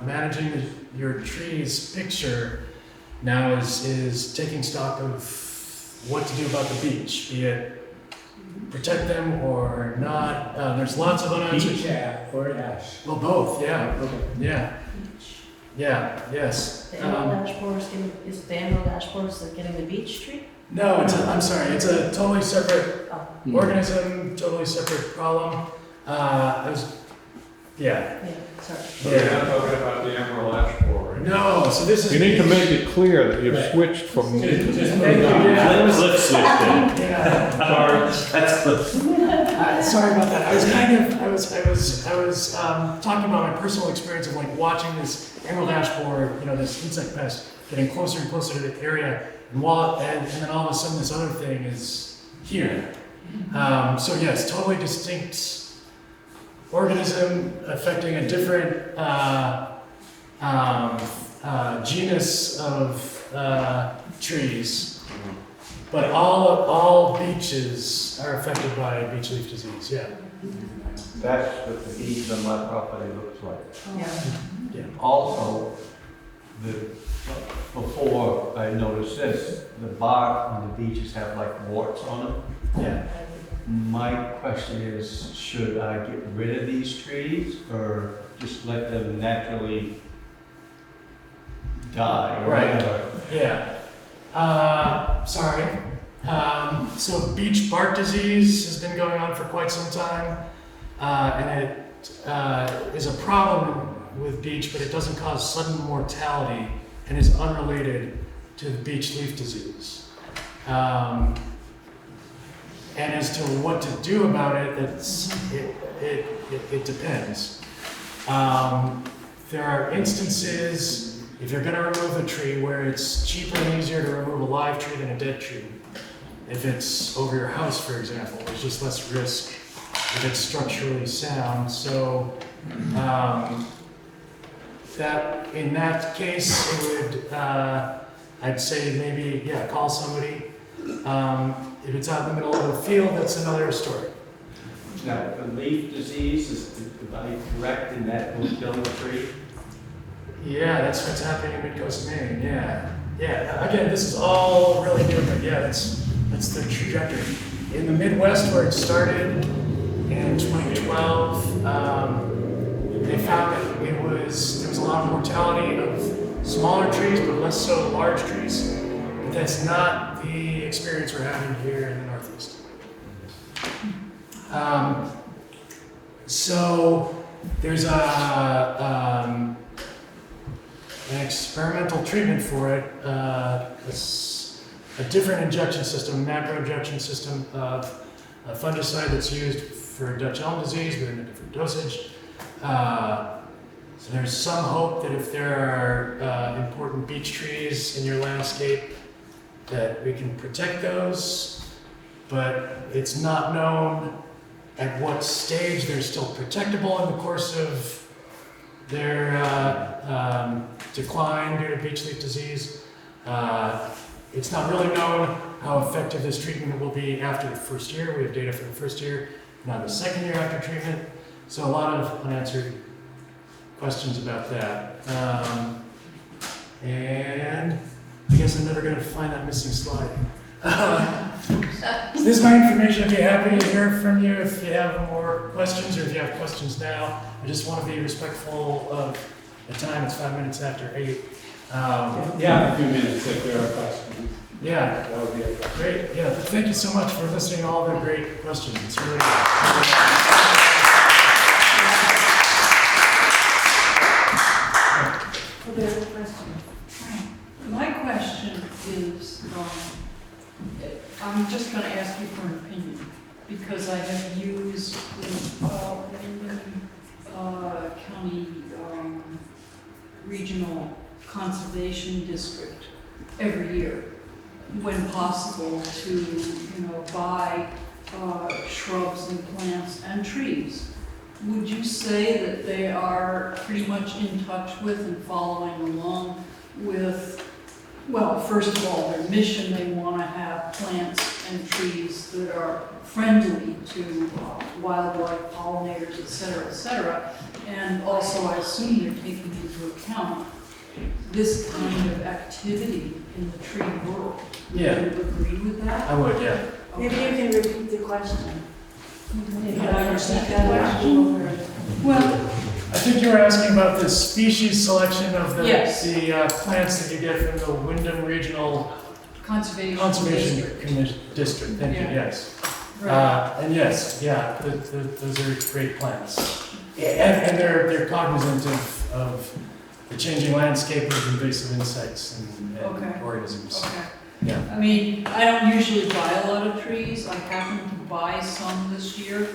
managing your trees picture now is taking stock of what to do about the beech, be it protect them or not. There's lots of unanswered. Beech or ash? Well, both, yeah. Yeah. Yeah, yes. The emerald ash borer is the emerald ash borer getting the beech tree? No, I'm sorry, it's a totally separate organism, totally separate problem. Yeah, sorry. So you're not talking about the emerald ash borer, right? No, so this is. You need to make it clear that you've Right. switched from. Just move on. Yeah. Cliff switched it. Yeah. Sorry, that's Cliff. Sorry about that. I was talking about my personal experience of like watching this emerald ash borer, this insect pest, getting closer and closer to the area, and then all of a sudden this other thing is here. So yes, totally distinct organism affecting a different genus of trees, but all beeches are affected by beech leaf disease. Yeah. That's what the beech on my property looks like. Yeah. Also, before I noticed this, the bark on the beeches have like warts on them. Yeah. My question is, should I get rid of these trees or just let them naturally die or Right. whatever? Yeah. Sorry. So beech bark disease has been going on for quite some time, and it is a problem with beech, but it doesn't cause sudden mortality and is unrelated to the beech leaf disease. And as to what to do about it, it depends. There are instances, if you're going to remove a tree, where it's cheaper and easier to remove a live tree than a dead tree. If it's over your house, for example, there's just less risk if it's structurally sound. So that in that case, it would, I'd say maybe, call somebody. If it's out in the middle of a field, that's another story. Now, the leaf disease, is I correct in that will kill the tree? Yeah, that's what's happening in Mid-Coast, Maine. Yeah. Again, this is all really new, but that's the trajectory. In the Midwest, where it started in 2012, they found that there was a lot of mortality of smaller trees, but less so large trees. But that's not the experience we're having here in the Northeast. So there's an experimental treatment for it, a different injection system, macro injection system of a fungicide that's used for Dutch elm disease, but in a different dosage. So there's some hope that if there are important beech trees in your landscape, that we can protect those, but it's not known at what stage they're still protectable in the course of their decline due to beech leaf disease. It's not really known how effective this treatment will be after the first year. We have data for the first year, not the second year after treatment. So a lot of unanswered questions about that. And I guess I'm never going to find that missing slide. This is my information. I'd be happy to hear from you if you have more questions or if you have questions now. I just want to be respectful of the time. It's 5 minutes after 8. Yeah, a few minutes if there are questions. Yeah, That would be a great. Yeah, thank you so much for listening to all the great questions. It's really My question is, I'm just going to ask you for an opinion, because I have used the County Regional Conservation District every year, when possible, to buy shrubs and plants and trees. Would you say that they are pretty much in touch with and following along with, well, first of all, their mission? They want to have plants and trees that are friendly to wildlife, pollinators, et cetera, and also I assume they're taking into account this kind of activity in the tree world. Yeah. Would you agree with that? I would, yeah. Maybe you can repeat the question. Did I understand that question? Well, I think you were asking about the species selection of the, Yes. the plants that you get from the Wyndham Regional Conservation District. Thank you, Yeah. yes. Right. And yes, yeah, those are great plants. And they're cognizant of the changing landscape of invasive insects and Okay. organisms. Okay. Yeah. I mean, I don't usually buy a lot of trees. I happened to buy some this year.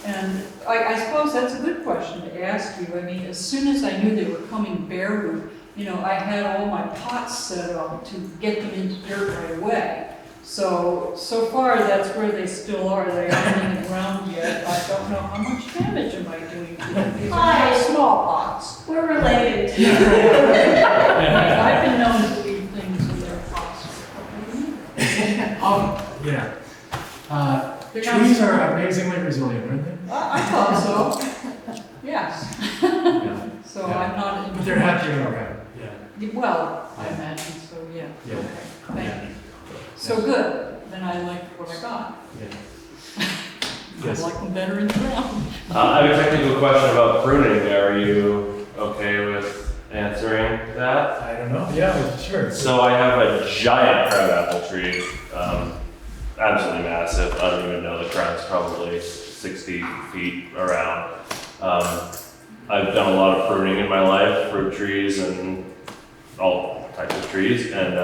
And I suppose that's a good question to ask you. I mean, as soon as I knew they were coming bare root, I had all my pots set up to get them into dirt right away. So far that's where they still are. They aren't in the ground yet. I don't know how much damage am I doing to them. These are very small pots. We're related. I've been known to leave things in their pots for a couple of years. Yeah. They're not- Trees are amazingly resilient, aren't they? I thought so. Yes. Yeah. So Yeah. I'm not. But they're happier around. Yeah. Well, I imagine so, yeah. Yeah. Okay, thank you. So good, then I liked what I got. Yeah. I Yes. like them better in the ground. I have a technical question about pruning. Are you okay with answering that? I don't know. Yeah, sure. So I have a giant crabapple tree, absolutely massive. I don't even know, the crown's probably 60 feet around. I've done a lot of pruning in my life, fruit trees and all types of trees, and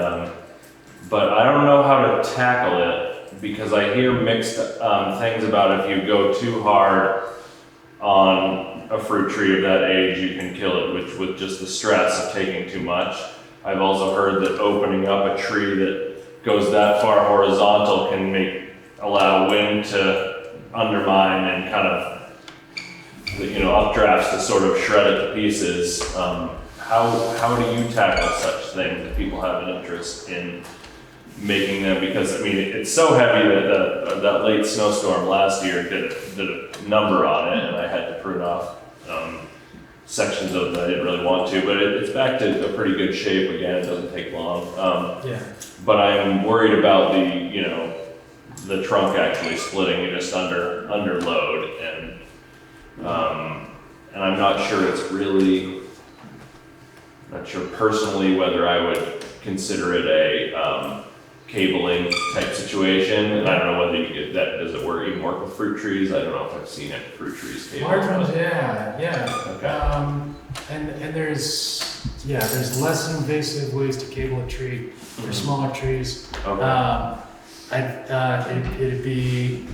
but I don't know how to tackle it because I hear mixed things about if you go too hard on a fruit tree of that age, you can kill it with just the stress of taking too much. I've also heard that opening up a tree that goes that far horizontal can allow wind to undermine and kind of updrafts to sort of shred it to pieces. How do you tackle such things if people have an interest in making them? Because I mean, it's so heavy that that late snowstorm last year did a number on it, and I had to prune off sections of it I didn't really want to. But it's back to a pretty good shape again. It doesn't take long. Yeah. But I'm worried about the trunk actually splitting just under load, and I'm not sure not sure personally whether I would consider it a cabling type situation. And I don't know whether you get that. Does it even work with fruit trees? I don't know if I've seen it fruit trees cabled. Large ones, yeah. Okay. And there's less invasive ways to cable a tree for smaller trees. Okay. It'd be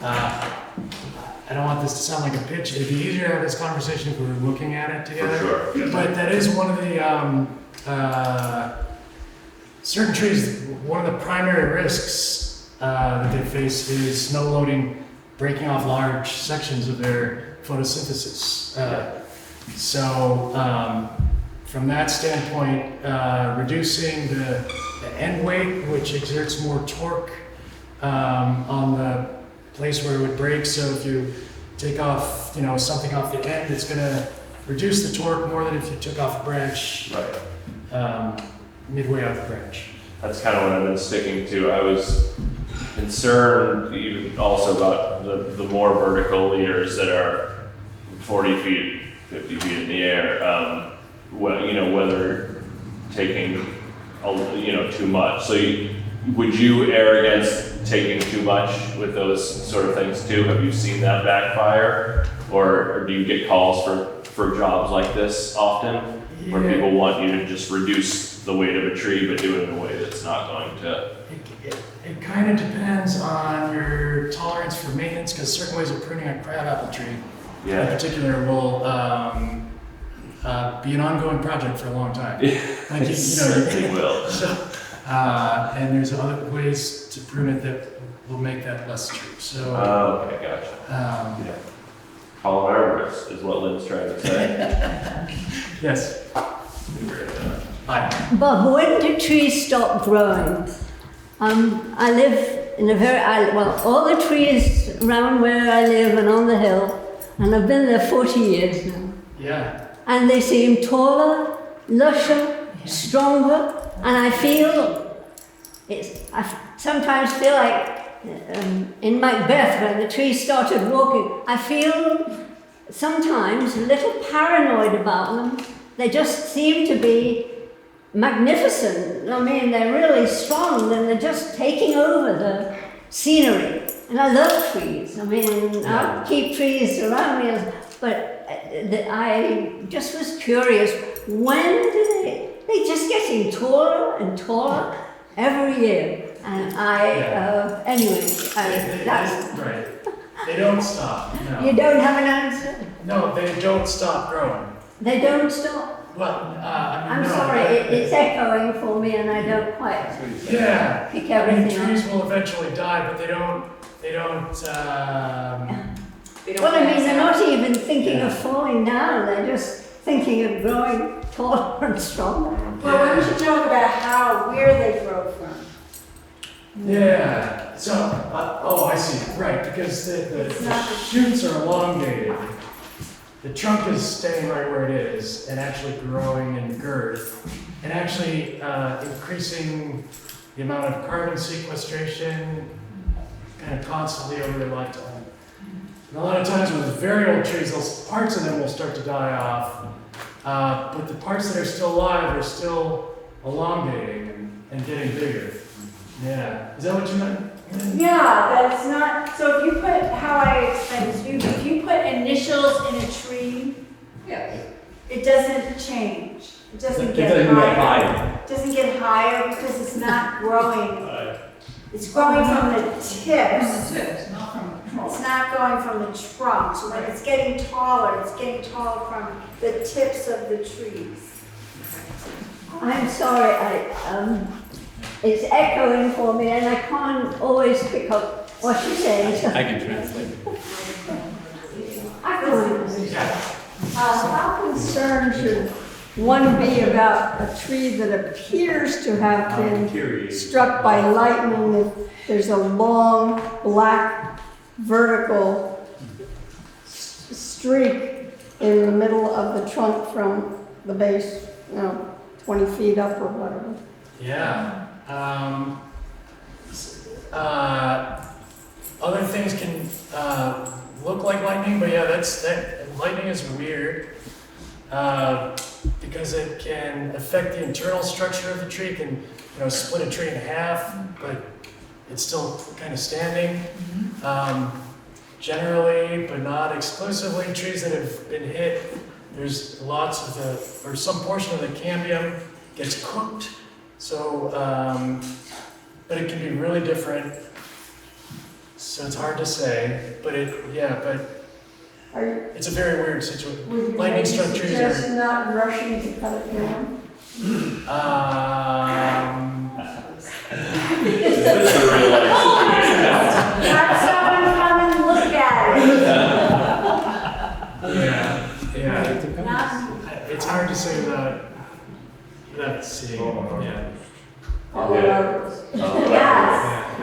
I don't want this to sound like a pitch. It'd be easier to have this conversation if we were looking at it together. For sure. But that is one of the certain trees. One of the primary risks that they face is snow loading, breaking off large sections of their photosynthesis. From that standpoint, reducing the end weight, which exerts more torque on the place where it would break. So if you take off, something off the end, it's going to reduce the torque more than if you took off a branch midway out the branch. That's kind of what I've been sticking to. I was concerned even also about the more vertical leaders that are 40 feet, 50 feet in the air. Whether taking too much. So would you err against taking too much with those sort of things too? Have you seen that backfire, or do you get calls for jobs like this often, where people want you to just reduce the weight of a tree but do it in a way that's not going to? It kind of depends on your tolerance for maintenance, because certain ways of pruning a crabapple tree in particular will be an ongoing project for a long time. Like It certainly will. And there's other ways to prune it that will make that less true. So. Okay, gotcha. Follow our risk is what Lynn's trying to say. Yes. Hi. Bob, when do trees stop growing? I live in all the trees around where I live and on the hill, and I've been there 40 years now. Yeah. And they seem taller, lusher, stronger, and I sometimes feel like in Macbeth when the trees started walking, I feel sometimes a little paranoid about them. They just seem to be magnificent. I mean, they're really strong and they're just taking over the scenery. And I love trees. I mean, I keep trees around me, but I just was curious, when do they're just getting taller and taller every year. And that's... Right. They don't stop, no. You don't have an answer? No, they don't stop growing. They don't stop? Well, I'm sorry, it's echoing for me and I don't quite pick everything up. Trees will eventually die, but they don't well, I mean, they're not even thinking of falling down, they're just thinking of growing taller and stronger. Well, why don't you talk about where they grow from? Yeah, so, I see, right, because the shoots are elongated. The trunk is staying right where it is and actually growing in girth and actually increasing the amount of carbon sequestration kind of constantly over their lifetime. And a lot of times with very old trees, those parts of them will start to die off, but the parts that are still alive are still elongating and getting bigger. Yeah, is that what you meant? Yeah, that's not, so if you put, how I explain this to you, if you put initials in a tree, it doesn't change. It doesn't get higher. It doesn't get higher because it's not growing. It's growing from the tips. It's not going from the trunk. So when it's getting taller from the tips of the trees. I'm sorry, it's echoing for me and I can't always pick up what you're saying. I can translate. How concerned should one be about a tree that appears to have been struck by lightning if there's a long black vertical streak in the middle of the trunk from the base, 20 feet up or whatever? Yeah. Other things can look like lightning, but lightning is weird because it can affect the internal structure of the tree. It can split a tree in half, but it's still kind of standing. Generally, but not exclusively, trees that have been hit, there's lots of some portion of the cambium gets cooked. So, but it can be really different. So it's hard to say, but it's a very weird situation. Would you Lightning struck trees suggest are. not rushing to cut it down? Is this a real life situation? Have someone come and look at Yeah. It's hard to say without seeing. Yeah. All the others. it.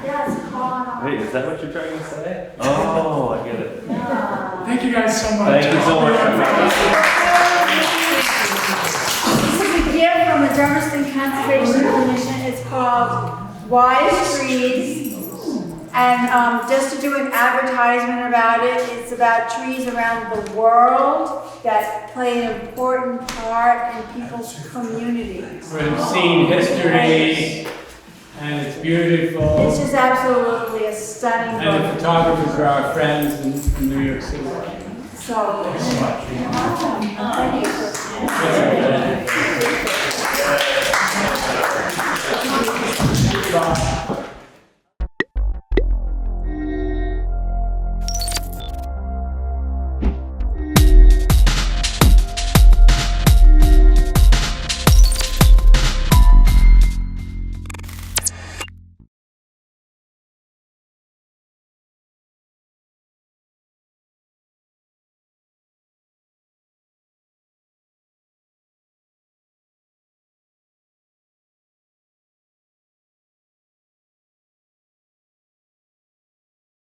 Yes, call Wait, is that what you're trying to say? Oh, I get it. Yeah. Thank you guys so much. Thank you so much. This is a gift from the Dummerston Conservation Commission. It's called Wise Trees. And just to do an advertisement about it, it's about trees around the world that play an important part in people's communities. We've seen history, and it's beautiful. It's just absolutely a stunning And the book. photographers are our friends in New York City. So, thank you. Bye.